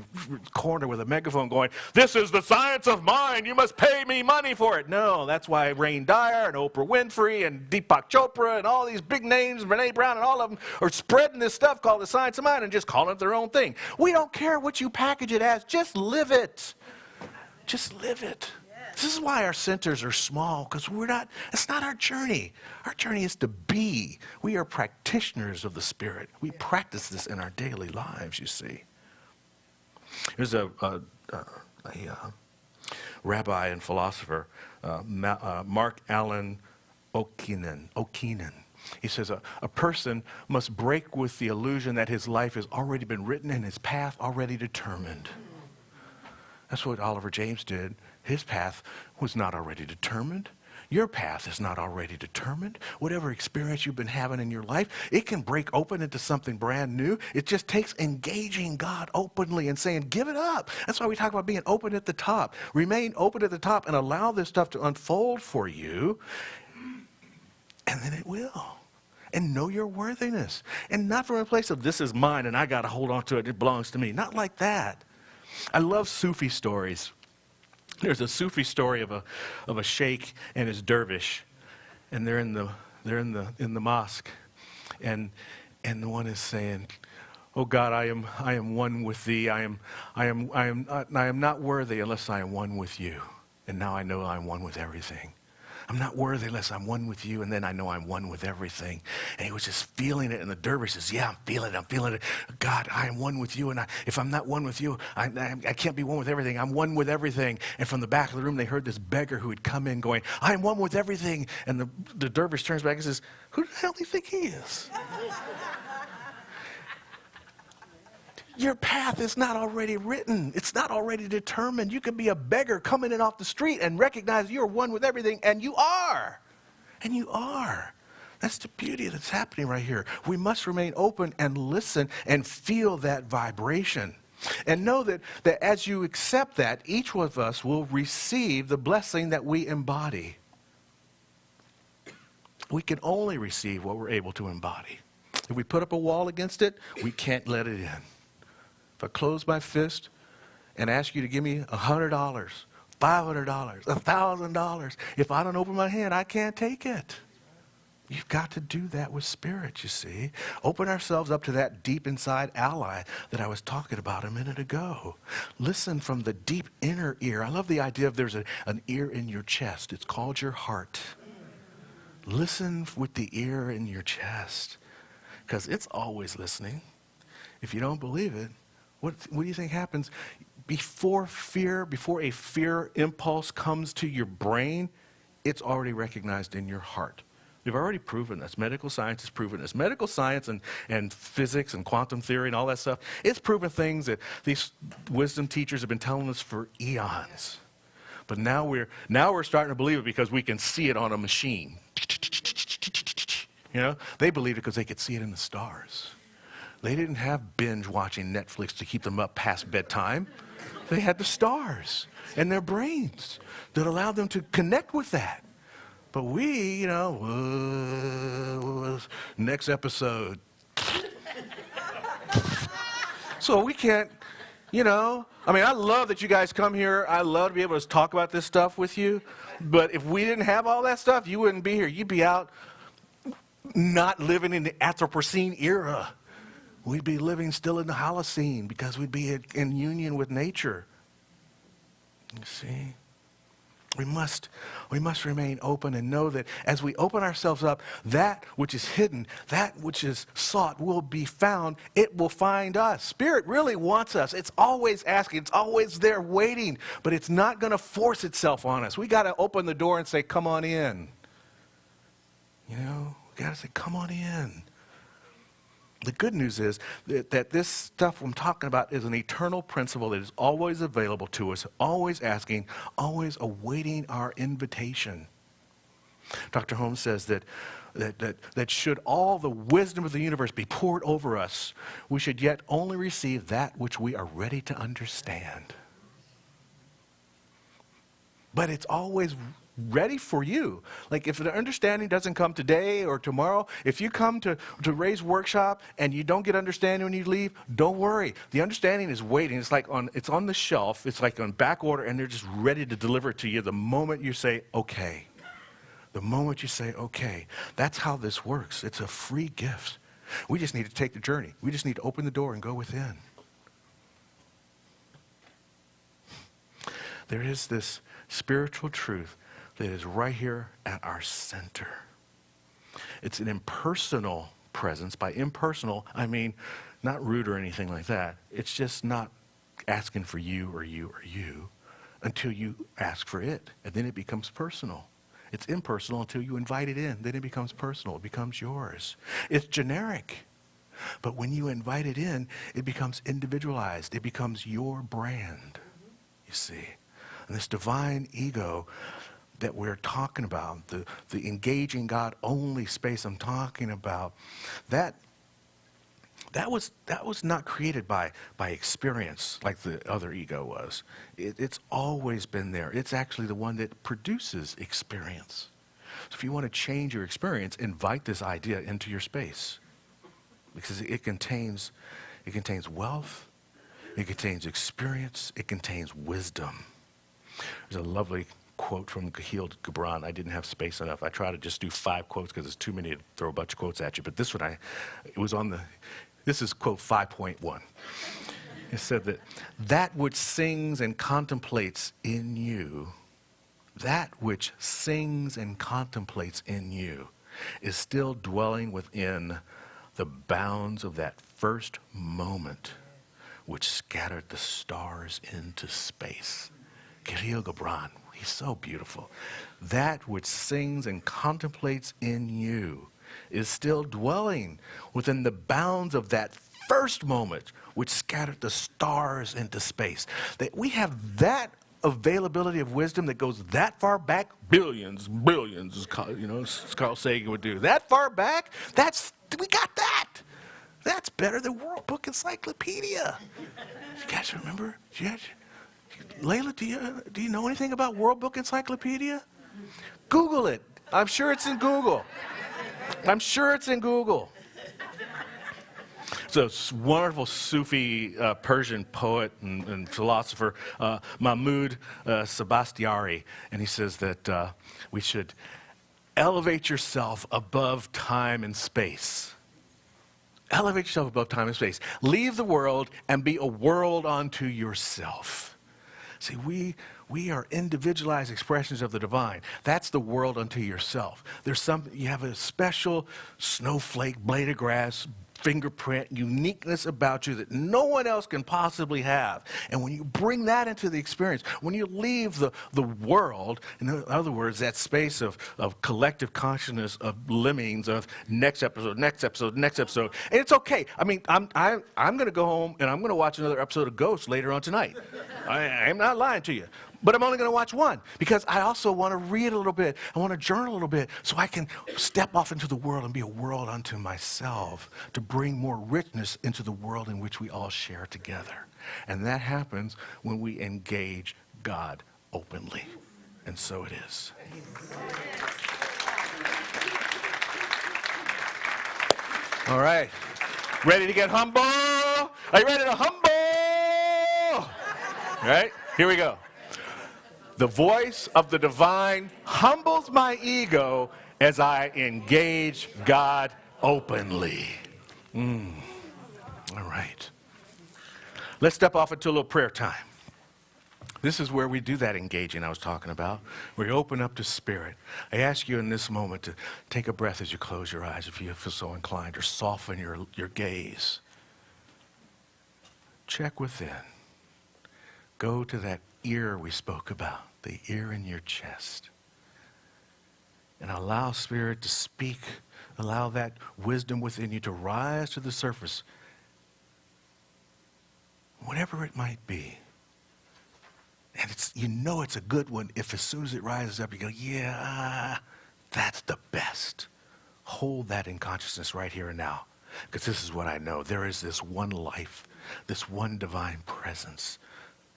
corner with a megaphone going, "This is the science of mind. You must pay me money for it." No, that's why Wayne Dyer and Oprah Winfrey and Deepak Chopra and all these big names, Brene Brown and all of them, are spreading this stuff called the science of mind and just calling it their own thing. We don't care what you package it as. Just live it. Just live it. This is why our centers are small, because it's not our journey. Our journey is to be. We are practitioners of the Spirit. We practice this in our daily lives, you see. There's a rabbi and philosopher, Mark Allen Okinen. He says a person must break with the illusion that his life has already been written and his path already determined. That's what Oliver James did. His path was not already determined. Your path is not already determined. Whatever experience you've been having in your life, it can break open into something brand new. It just takes engaging God openly and saying, give it up. That's why we talk about being open at the top. Remain open at the top and allow this stuff to unfold for you, and then it will. And know your worthiness. And not from a place of, this is mine and I got to hold on to it. It belongs to me. Not like that. I love Sufi stories. There's a Sufi story of a sheikh and his dervish, and they're in the mosque, and the one is saying, "Oh God, I am one with thee. I am not worthy unless I am one with you. And now I know I'm one with everything. I'm not worthy unless I'm one with you, and then I know I'm one with everything." And he was just feeling it, and the dervish says, "Yeah, I'm feeling it. God, I am one with you, and if I'm not one with you, I can't be one with everything. I'm one with everything." And from the back of the room, they heard this beggar who had come in going, "I am one with everything." And the dervish turns back and says, "Who the hell do you think he is?" Your path is not already written. It's not already determined. You could be a beggar coming in off the street and recognize you're one with everything, and you are. And you are. That's the beauty that's happening right here. We must remain open and listen and feel that vibration. And know that as you accept that, each one of us will receive the blessing that we embody. We can only receive what we're able to embody. If we put up a wall against it, we can't let it in. If I close my fist and ask you to give me $100, $500, $1,000, if I don't open my hand, I can't take it. You've got to do that with spirit, you see. Open ourselves up to that deep inside ally that I was talking about a minute ago. Listen from the deep inner ear. I love the idea of there's an ear in your chest. It's called your heart. Listen with the ear in your chest, because it's always listening. If you don't believe it, what do you think happens? Before a fear impulse comes to your brain, it's already recognized in your heart. They've already proven this. Medical science has proven this. Medical science and physics and quantum theory and all that stuff, it's proven things that these wisdom teachers have been telling us for eons. But now we're starting to believe it because we can see it on a machine. You know, they believed it because they could see it in the stars. They didn't have binge watching Netflix to keep them up past bedtime. They had the stars and their brains that allowed them to connect with that. But we, next episode. So we can't, I love that you guys come here. I love to be able to talk about this stuff with you. But if we didn't have all that stuff, you wouldn't be here. You'd be out not living in the Anthropocene era. We'd be living still in the Holocene because we'd be in union with nature. You see? We must remain open and know that as we open ourselves up, that which is hidden, that which is sought will be found. It will find us. Spirit really wants us. It's always asking. It's always there waiting. But it's not going to force itself on us. We got to open the door and say, "Come on in." We got to say, "Come on in." The good news is that this stuff I'm talking about is an eternal principle that is always available to us, always asking, always awaiting our invitation. Dr. Holmes says that should all the wisdom of the universe be poured over us, we should yet only receive that which we are ready to understand. But it's always ready for you. Like if the understanding doesn't come today or tomorrow, if you come to Ray's workshop and you don't get understanding when you leave, don't worry. The understanding is waiting. It's on the shelf. It's like on back order, and they're just ready to deliver it to you the moment you say, okay. The moment you say, okay. That's how this works. It's a free gift. We just need to take the journey. We just need to open the door and go within. There is this spiritual truth that is right here at our center. It's an impersonal presence. By impersonal, I mean not rude or anything like that. It's just not asking for you or you or you until you ask for it, and then it becomes personal. It's impersonal until you invite it in. Then it becomes personal. It becomes yours. It's generic. But when you invite it in, it becomes individualized. It becomes your brand, you see. And this divine ego that we're talking about, the engaging God only space I'm talking about, that was not created by experience like the other ego was. It's always been there. It's actually the one that produces experience. So if you want to change your experience, invite this idea into your space, because it contains wealth, it contains experience, it contains wisdom. There's a lovely quote from Khalil Gibran. I didn't have space enough. I try to just do 5 quotes because it's too many to throw a bunch of quotes at you. But this one, this is quote 5.1. It said that which sings and contemplates in you, that which sings and contemplates in you is still dwelling within the bounds of that first moment which scattered the stars into space. Khalil Gibran, he's so beautiful. That which sings and contemplates in you is still dwelling within the bounds of that first moment which scattered the stars into space. That we have that availability of wisdom that goes that far back, billions, as Carl Sagan would do. That far back, we got that. That's better than World Book Encyclopedia. You guys remember? Layla, do you know anything about World Book Encyclopedia? Google it. I'm sure it's in Google. So it's wonderful Sufi Persian poet and philosopher, Mahmoud Sabastiari, and he says that we should elevate yourself above time and space. Elevate yourself above time and space. Leave the world and be a world unto yourself. See, we are individualized expressions of the divine. That's the world unto yourself. You have a special snowflake, blade of grass, fingerprint, uniqueness about you that no one else can possibly have. And when you bring that into the experience, when you leave the world, in other words, that space of collective consciousness, of lemmings, of next episode, and it's okay. I mean, I'm going to go home and I'm going to watch another episode of Ghost later on tonight. I'm not lying to you. But I'm only going to watch one because I also want to read a little bit. I want to journal a little bit so I can step off into the world and be a world unto myself to bring more richness into the world in which we all share together. And that happens when we engage God openly. And so it is. All right. Ready to get humble? Are you ready to humble? All right, here we go. The voice of the divine humbles my ego as I engage God openly. All right. Let's step off into a little prayer time. This is where we do that engaging I was talking about, where you open up to spirit. I ask you in this moment to take a breath as you close your eyes if you feel so inclined, or soften your gaze. Check within. Go to that ear we spoke about, the ear in your chest. and allow Spirit to speak. Allow that wisdom within you to rise to the surface, whatever it might be. And it's a good one if as soon as it rises up, you go, yeah, that's the best. Hold that in consciousness right here and now. Because this is what I know. There is this one life, this one divine presence,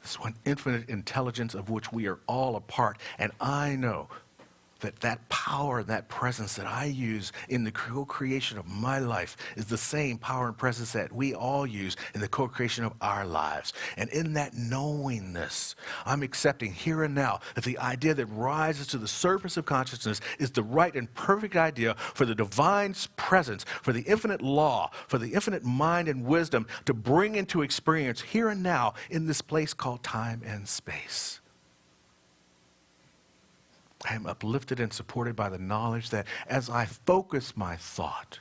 this one infinite intelligence of which we are all a part. And I know that power, that presence that I use in the co-creation of my life is the same power and presence that we all use in the co-creation of our lives. And in that knowingness, I'm accepting here and now that the idea that rises to the surface of consciousness is the right and perfect idea for the divine presence, for the infinite law, for the infinite mind and wisdom to bring into experience here and now in this place called time and space. I am uplifted and supported by the knowledge that as I focus my thought,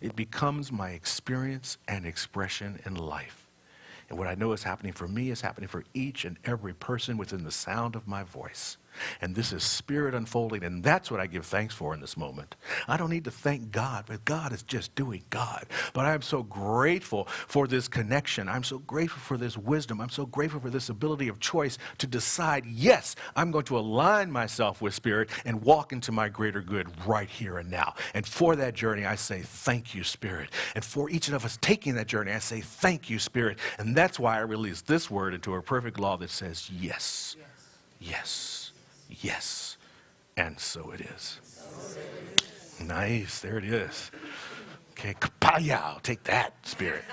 it becomes my experience and expression in life. And what I know is happening for me is happening for each and every person within the sound of my voice. And this is Spirit unfolding, and that's what I give thanks for in this moment. I don't need to thank God, but God is just doing God. But I am so grateful for this connection. I'm so grateful for this wisdom. I'm so grateful for this ability of choice to decide, yes, I'm going to align myself with Spirit and walk into my greater good right here and now. And for that journey, I say, thank you, Spirit. And for each of us taking that journey, I say, thank you, Spirit. And that's why I release this word into a perfect law that says, yes, yes. Yes, and so it is. Nice, there it is. Okay, kapow, take that, Spirit.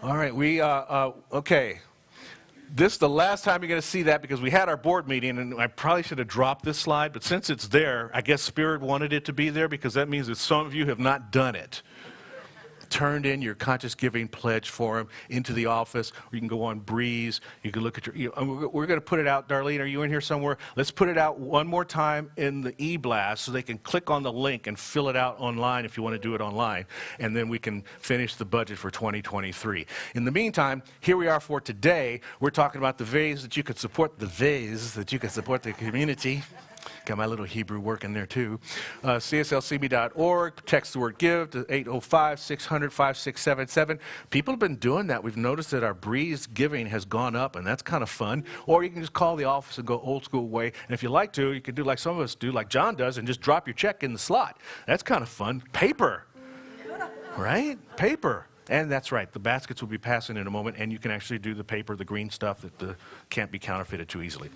All right, okay. This is the last time you're going to see that because we had our board meeting, and I probably should have dropped this slide, but since it's there, I guess Spirit wanted it to be there because that means that some of you have not done it. Turned in your conscious giving pledge form into the office, or you can go on Breeze. You can look at we're going to put it out. Darlene, are you in here somewhere? Let's put it out one more time in the e-blast so they can click on the link and fill it out online if you want to do it online. And then we can finish the budget for 2023. In the meantime, here we are for today. We're talking about the ways that you could support the community. Got my little Hebrew working there too. CSLCB.org. Text the word give to 805-600-5677. People have been doing that. We've noticed that our Breeze giving has gone up, and that's kind of fun. Or you can just call the office and go old school way. And if you like to, you can do like some of us do, like John does, and just drop your check in the slot. That's kind of fun. Paper. Right? Paper. And that's right, the baskets will be passing in a moment, and you can actually do the paper, the green stuff that can't be counterfeited too easily.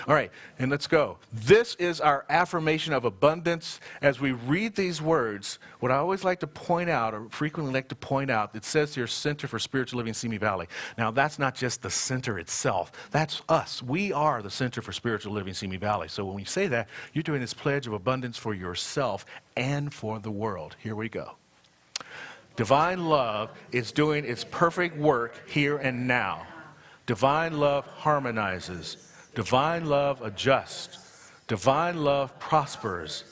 All right, and let's go. This is our affirmation of abundance. As we read these words, what I always like to point out, or frequently like to point out, it says here, Center for Spiritual Living, Simi Valley. Now, that's not just the center itself. That's us. We are the Center for Spiritual Living, Simi Valley. So when we say that, you're doing this pledge of abundance for yourself and for the world. Here we go. Divine love is doing its perfect work here and now. Divine love harmonizes. Divine love adjusts. Divine love prospers.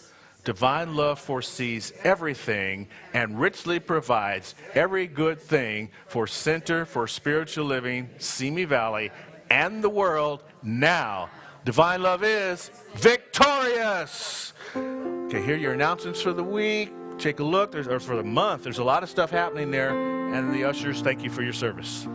Divine love foresees everything and richly provides every good thing for Center for Spiritual Living, Simi Valley, and the world now. Divine love is victorious. Okay, here are your announcements for the week. Take a look, or for the month. There's a lot of stuff happening there. And the ushers, thank you for your service.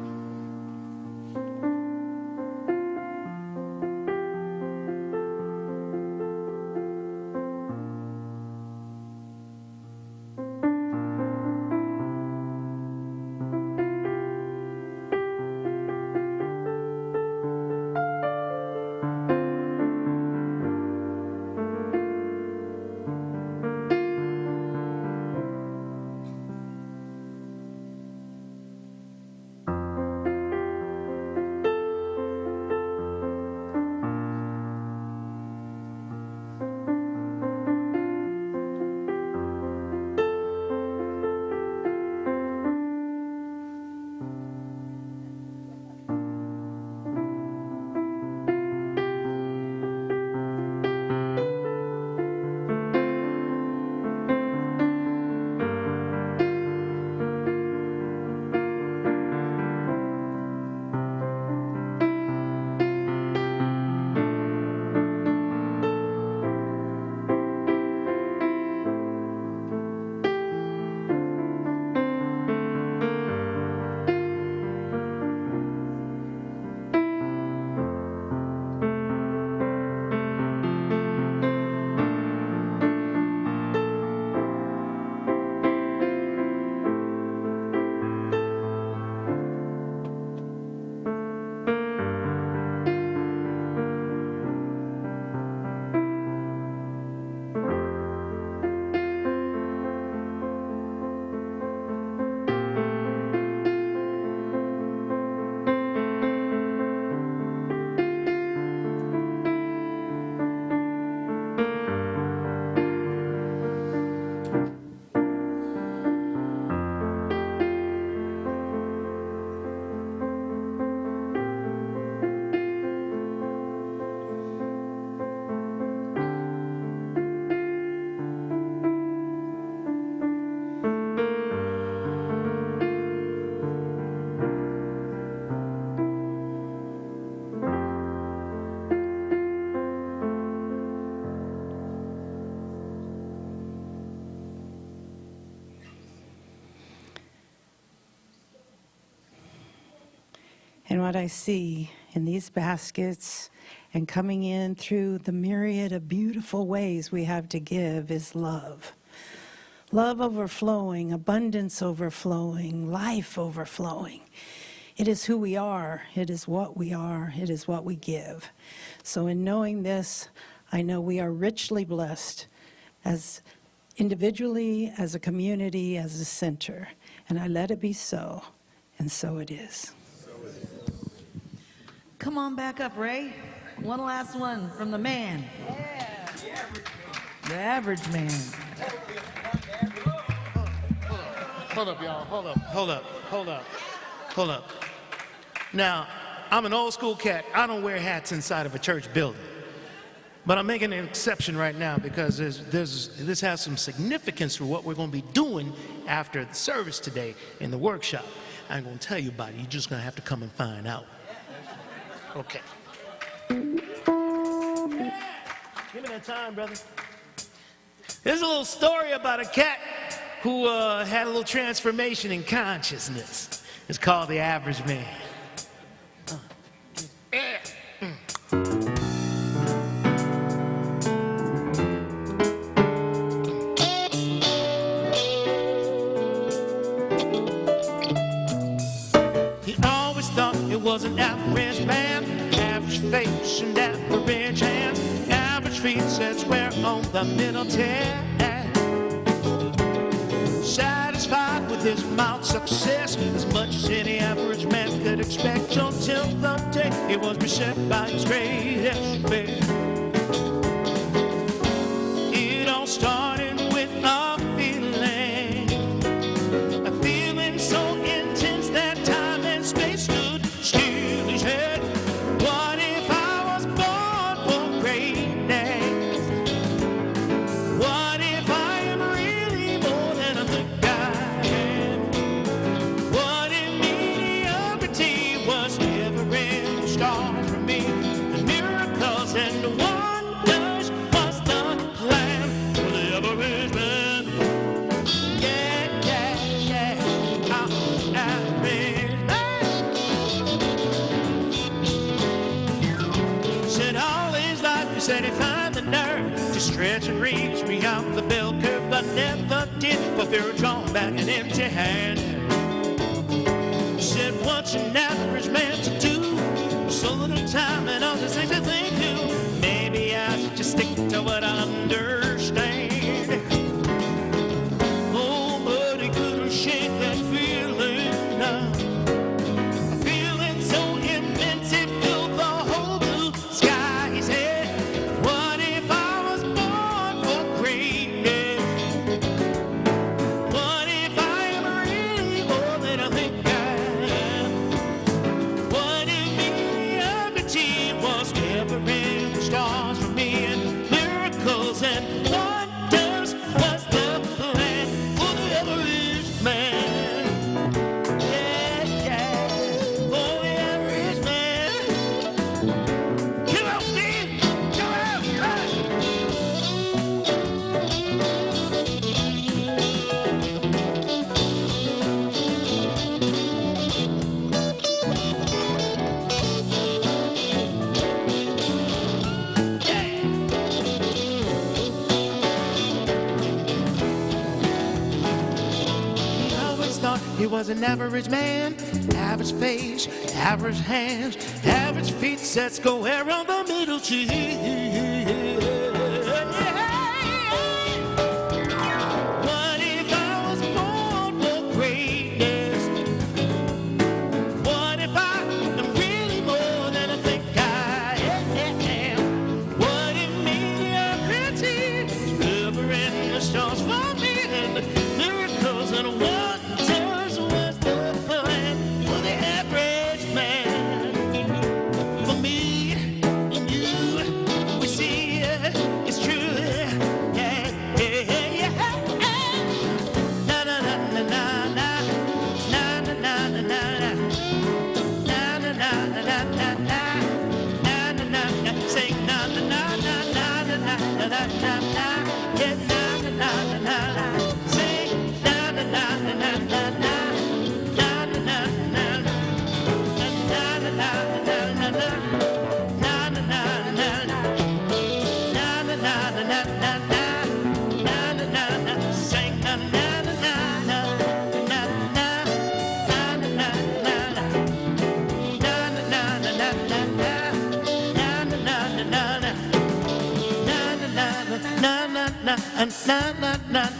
And what I see in these baskets and coming in through the myriad of beautiful ways we have to give is love. Love overflowing, abundance overflowing, life overflowing. It is who we are. It is what we are. It is what we give. So in knowing this, I know we are richly blessed as individually, as a community, as a center. And I let it be so, and so it is. Come on back up, Ray. One last one from the man. The average man. Hold up, y'all. Hold up. Now, I'm an old school cat. I don't wear hats inside of a church building. But I'm making an exception right now because this has some significance for what we're going to be doing after the service today in the workshop. I ain't going to tell you about it. You're just going to have to come and find out. Okay. Give me that time, brother. There's a little story about a cat who had a little transformation in consciousness. It's called The Average Man. He always thought it was an average man, average face and average hands, average feet set square on the middle tear. Satisfied with his mild success, as much as any average man could expect, until the day he was beset by his greatest fear. It all started with a feeling so intense that time and space stood still. His head, what if I was born for greatness? What if I am really more than I think I am? What if mediocrity was never in the stars for me? The miracles and the wonders was the plan for the average man. Yeah, I'm average man. Said all his life, he said he find the nerve to stretch and reach beyond the bell curve, but never did for fear of drawing back an empty hand. Said what's an average man to do? So little time and all the things that they do. Maybe I should just stick to what I understand. Oh, but he couldn't shake that feeling now. A feeling so immense it filled the whole blue sky. He said, what if I was born for greatness? What if I am really more than I think I am? What if mediocrity was never in the stars for me, and miracles and wonders was the plan for the average man? Yeah, for the average man. Come on, Steve! Come on! He always thought he was an average man, average face, average hands, average feet set square on the middle teeth. What if I was born for greatness? What if I am really more than I think I am? What if mediocrity is never in the stars for me, and the miracles and wonders was the plan for the average man? For me and you, we see it.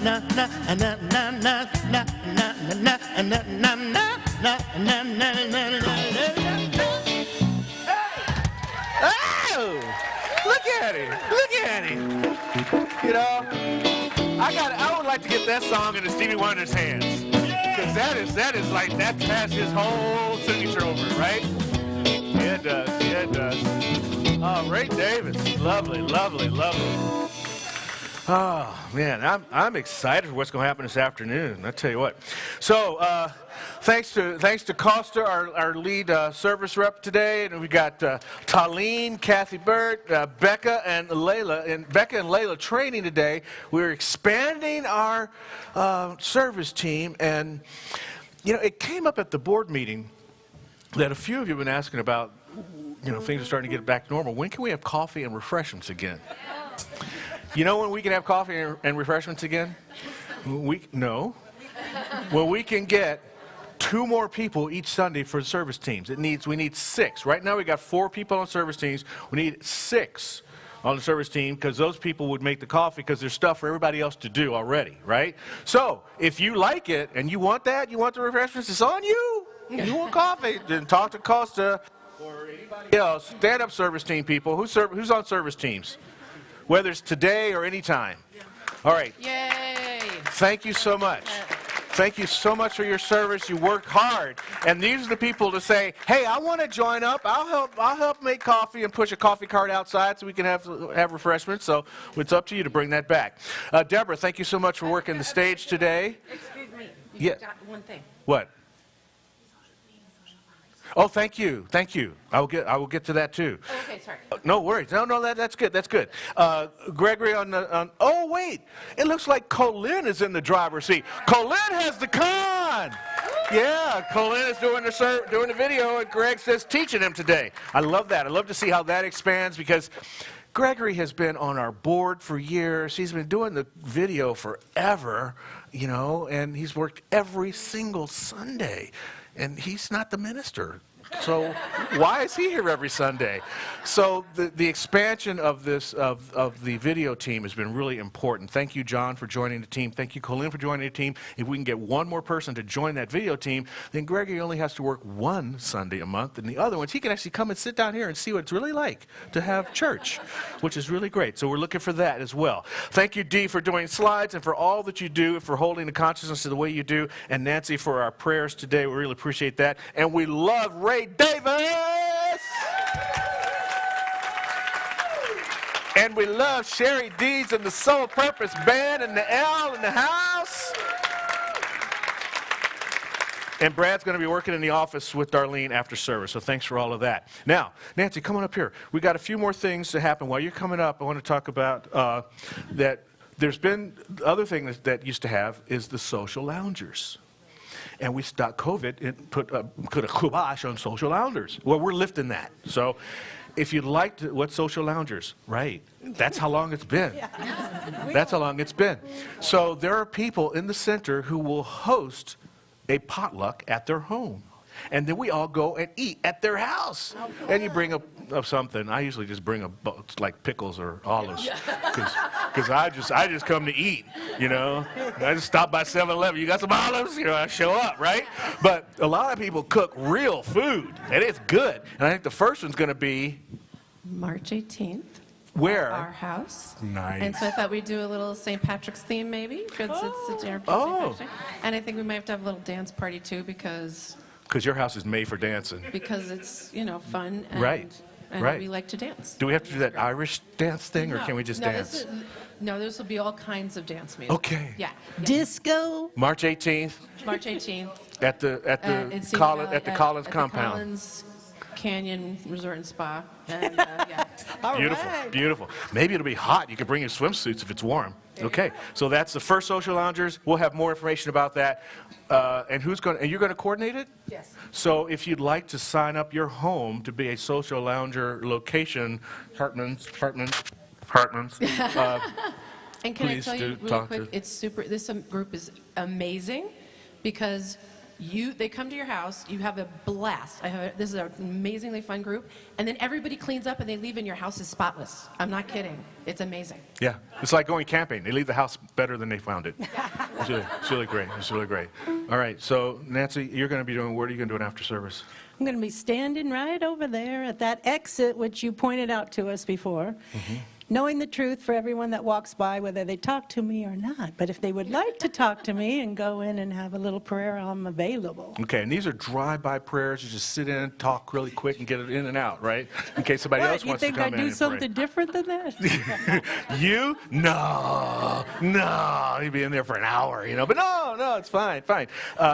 na na na na na na na na na na na. Oh, look at him! Look at him! You know, I would like to get that song into Stevie Wonder's hands, because that is like that has his whole signature over it, right? Yeah, it does. Yeah, it does. Oh, Ray Davis, lovely, lovely, lovely. Oh man, I'm excited for what's going to happen this afternoon. I tell you what. So thanks to Costa, our lead service rep today, and we got Talene, Kathy Burt, Becca and Layla, and Becca and Layla training today. We're expanding our service team, and you know, it came up at the board meeting that a few of you have been asking about. You know, things are starting to get back to normal. When can we have coffee and refreshments again? You know when we can have coffee and refreshments again? No. Well, we can get 2 more people each Sunday for service teams. We need 6. Right now we got 4 people on service teams. We need 6 on the service team because those people would make the coffee because there's stuff for everybody else to do already, right? So if you like it and you want that, you want the refreshments, it's on you. You want coffee, then talk to Costa or anybody else. Stand-up service team people. Who's on service teams? Whether it's today or any time. All right. Yay! Thank you so much. Thank you so much for your service. You worked hard. And these are the people to say, hey, I want to join up. I'll help make coffee and push a coffee cart outside so we can have refreshments. So it's up to you to bring that back. Deborah, thank you so much for working the stage today. Excuse me. Yeah. Got one thing. What? Oh, thank you. Thank you. I will get to that too. Oh, okay, sorry. No worries. No, that's good. That's good. Gregory oh, wait. It looks like Colin is in the driver's seat. Colin has the con. Yeah, Colin is doing the video, and Greg says teaching him today. I love that. I love to see how that expands because Gregory has been on our board for years. He's been doing the video forever, you know, and he's worked every single Sunday. And he's not the minister. So why is he here every Sunday? So the expansion of the video team has been really important. Thank you, John, for joining the team. Thank you, Colin, for joining the team. If we can get 1 more person to join that video team, then Gregory only has to work 1 Sunday a month, and the other ones, he can actually come and sit down here and see what it's really like to have church, which is really great. So we're looking for that as well. Thank you, Dee, for doing slides and for all that you do, for holding the consciousness of the way you do, and Nancy for our prayers today. We really appreciate that. And we love Ray Davis! And we love Sherry Deeds and the Soul Purpose Band and the L in the house. And Brad's going to be working in the office with Darlene after service, so thanks for all of that. Now, Nancy, come on up here. We got a few more things to happen. While you're coming up, I want to talk about that there's been, the other thing that used to have is the social loungers. And we stopped COVID and put a kibosh on social loungers. Well, we're lifting that. So if you'd like to, what social loungers? Right. That's how long it's been. That's how long it's been. So there are people in the center who will host a potluck at their home. And then we all go and eat at their house. And you bring up something. I usually just bring like pickles or olives, because I just come to eat. You know, I just stop by 7-Eleven. You got some olives? You know, I show up, right? But a lot of people cook real food, and it's good. And I think the first one's going to be March 18th. Where? Our house. Nice. And so I thought we'd do a little St. Patrick's theme, maybe. Since it's St. Oh. Patrick's. And I think we might have to have a little dance party too, because Because your house is made for dancing. it's fun. And, Right. And Right. we like to dance. Do we have to do that Irish dance thing, or can we just dance? This will be all kinds of dance music. Okay. Yeah. Disco. March 18th March 18th. at the in Cedar Collins Valley at the Collins at compound. The Collins Canyon Resort and Spa. And, yeah. Beautiful, beautiful. Maybe it'll be hot. You can bring your swimsuits if it's warm. Okay, so that's the first social loungers. We'll have more information about that. And you're going to coordinate it? Yes. So if you'd like to sign up your home to be a social lounger location, Hartman's. And can I Please tell you do really talk quick, to- this group is amazing because they come to your house, you have a blast. This is an amazingly fun group, and then everybody cleans up and they leave and your house is spotless. I'm not kidding. It's amazing. Yeah, it's like going camping. They leave the house better than they found it. It's really great. It's really great. All right, so Nancy, you're going to be doing, what are you going to do after service? I'm going to be standing right over there at that exit, which you pointed out to us before, knowing the truth for everyone that walks by, whether they talk to me or not. But if they would like to talk to me and go in and have a little prayer, I'm available. Okay, and these are drive-by prayers. You just sit in, talk really quick, and get it in and out, right? In case somebody else You wants to think come I'd in do and something pray. different than that? You? No. You'd be in there for an hour, But no, it's fine.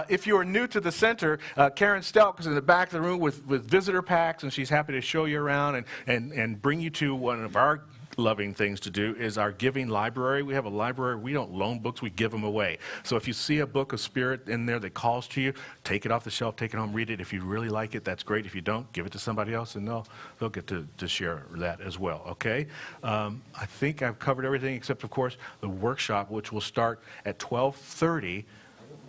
If you are new to the center, Karen Stelk is in the back of the room with visitor packs, and she's happy to show you around and bring you to one of our loving things to do is our giving library. We have a library. We don't loan books. We give them away. So if you see a book of spirit in there that calls to you, take it off the shelf, take it home, read it. If you really like it, that's great. If you don't, give it to somebody else, and they'll get to share that as well, okay? I think I've covered everything except, of course, the workshop, which will start at 12:30.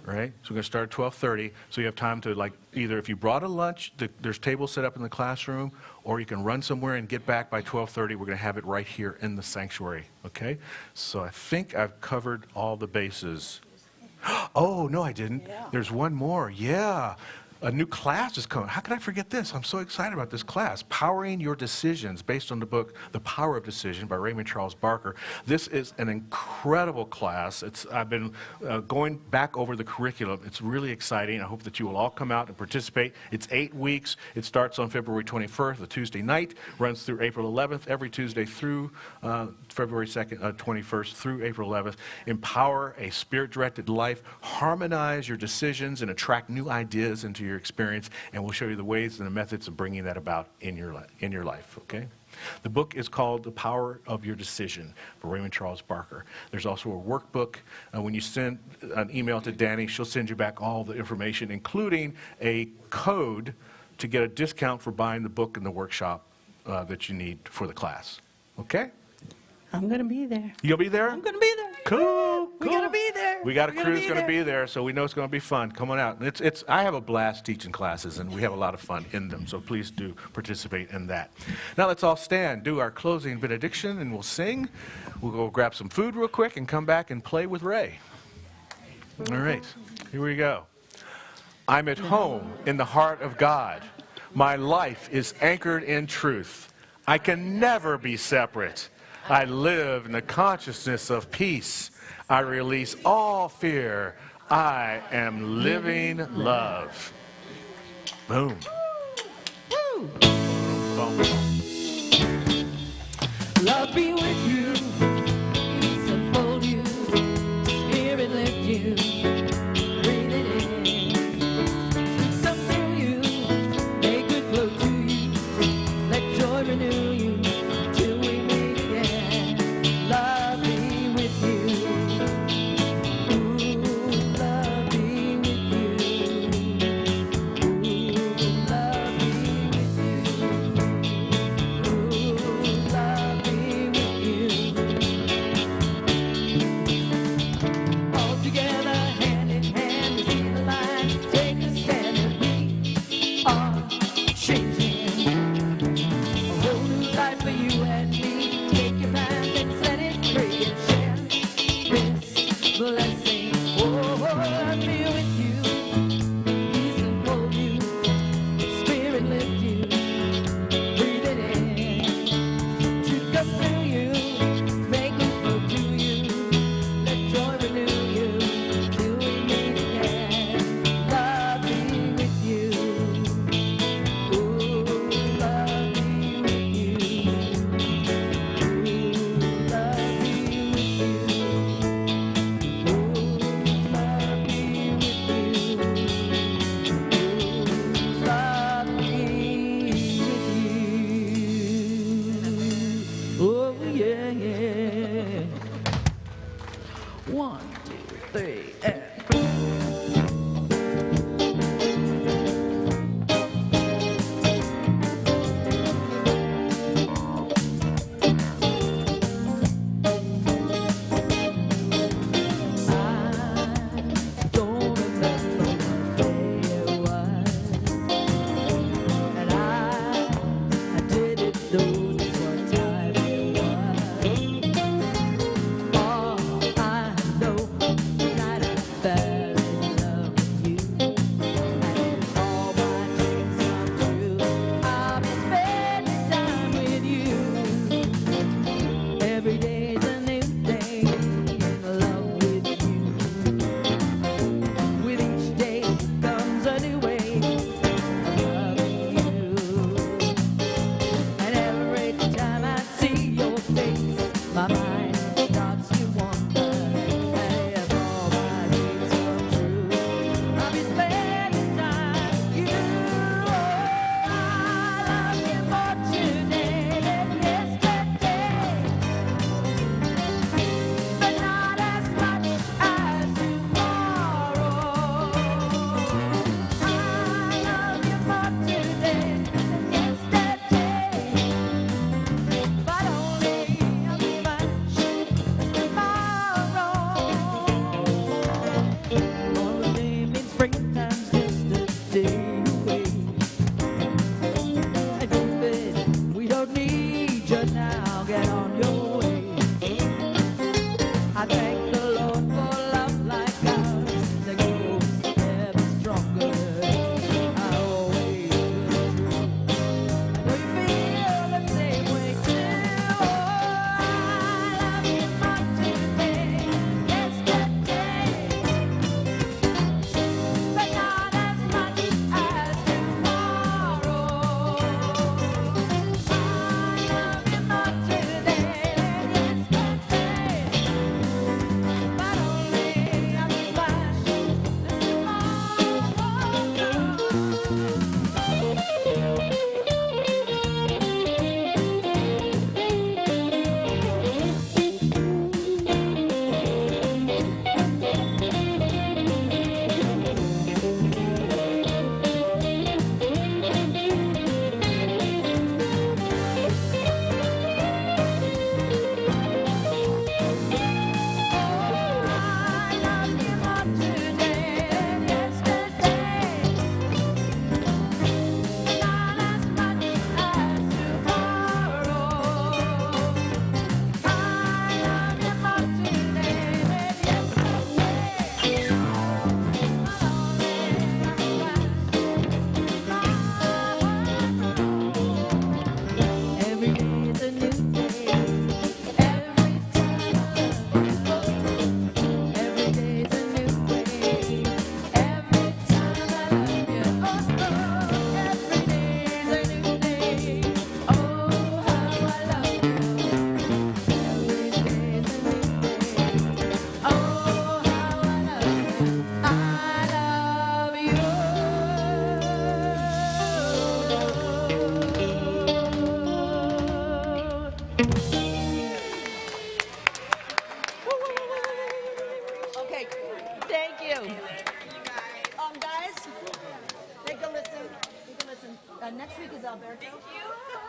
Right? So we're going to start at 12:30, so you have time to, either if you brought a lunch, there's tables set up in the classroom, or you can run somewhere and get back by 12:30. We're going to have it right here in the sanctuary, okay? So I think I've covered all the bases. Oh, no, I didn't. Yeah. There's one more. Yeah. A new class is coming. How could I forget this? I'm so excited about this class. Powering Your Decisions, based on the book The Power of Decision by Raymond Charles Barker. This is an incredible class. I've been going back over the curriculum. It's really exciting. I hope that you will all come out and participate. It's 8 weeks. It starts on February 21st, a Tuesday night, runs through April 11th, every Tuesday through February 2nd, 21st through April 11th. Empower a spirit-directed life. Harmonize your decisions and attract new ideas into your experience, and we'll show you the ways and the methods of bringing that about in your life, okay? The book is called The Power of Your Decision by Raymond Charles Barker. There's also a workbook. When you send an email to Danny, she'll send you back all the information, including a code to get a discount for buying the book and the workshop that you need for the class, okay? I'm going to be there. You'll be there? I'm going to be there. Cool. We got to be there. We got a We're crew gonna that's be going to there. be there, so we know it's going to be fun. Come on out. I have a blast teaching classes, and we have a lot of fun in them, so please do participate in that. Now let's all stand, do our closing benediction, and we'll sing. We'll go grab some food real quick and come back and play with Ray. All right, here we go. I'm at home in the heart of God. My life is anchored in truth. I can never be separate. I live in the consciousness of peace. I release all fear. I am living love. Boom. Woo! Boom, boom. Love be with you, peace unfold you, spirit lift you, breathe it in. Come through you, make good flow to you, let joy renew you, till we meet again. Love be with you, ooh, love be with you, ooh, love be with you.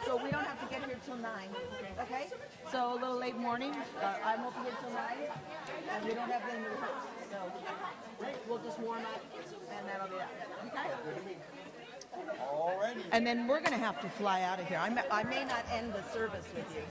So we don't have to get here till 9. Okay? So a little late morning. I won't be here till 9. And we don't have any rehearsal. So we'll just warm up and that'll be that. Okay? Alrighty. And then we're going to have to fly out of here. I may not end the service with you.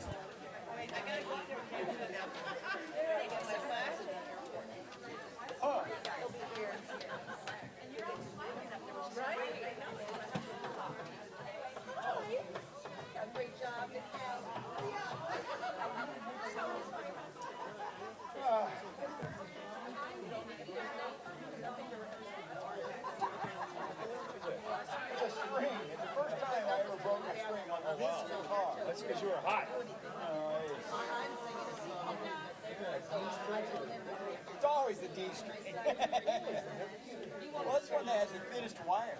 It's a string. It's the first time I ever broke a string on this guitar. That's because you were hot. It's always the D string. Well, this one that has the thinnest wire.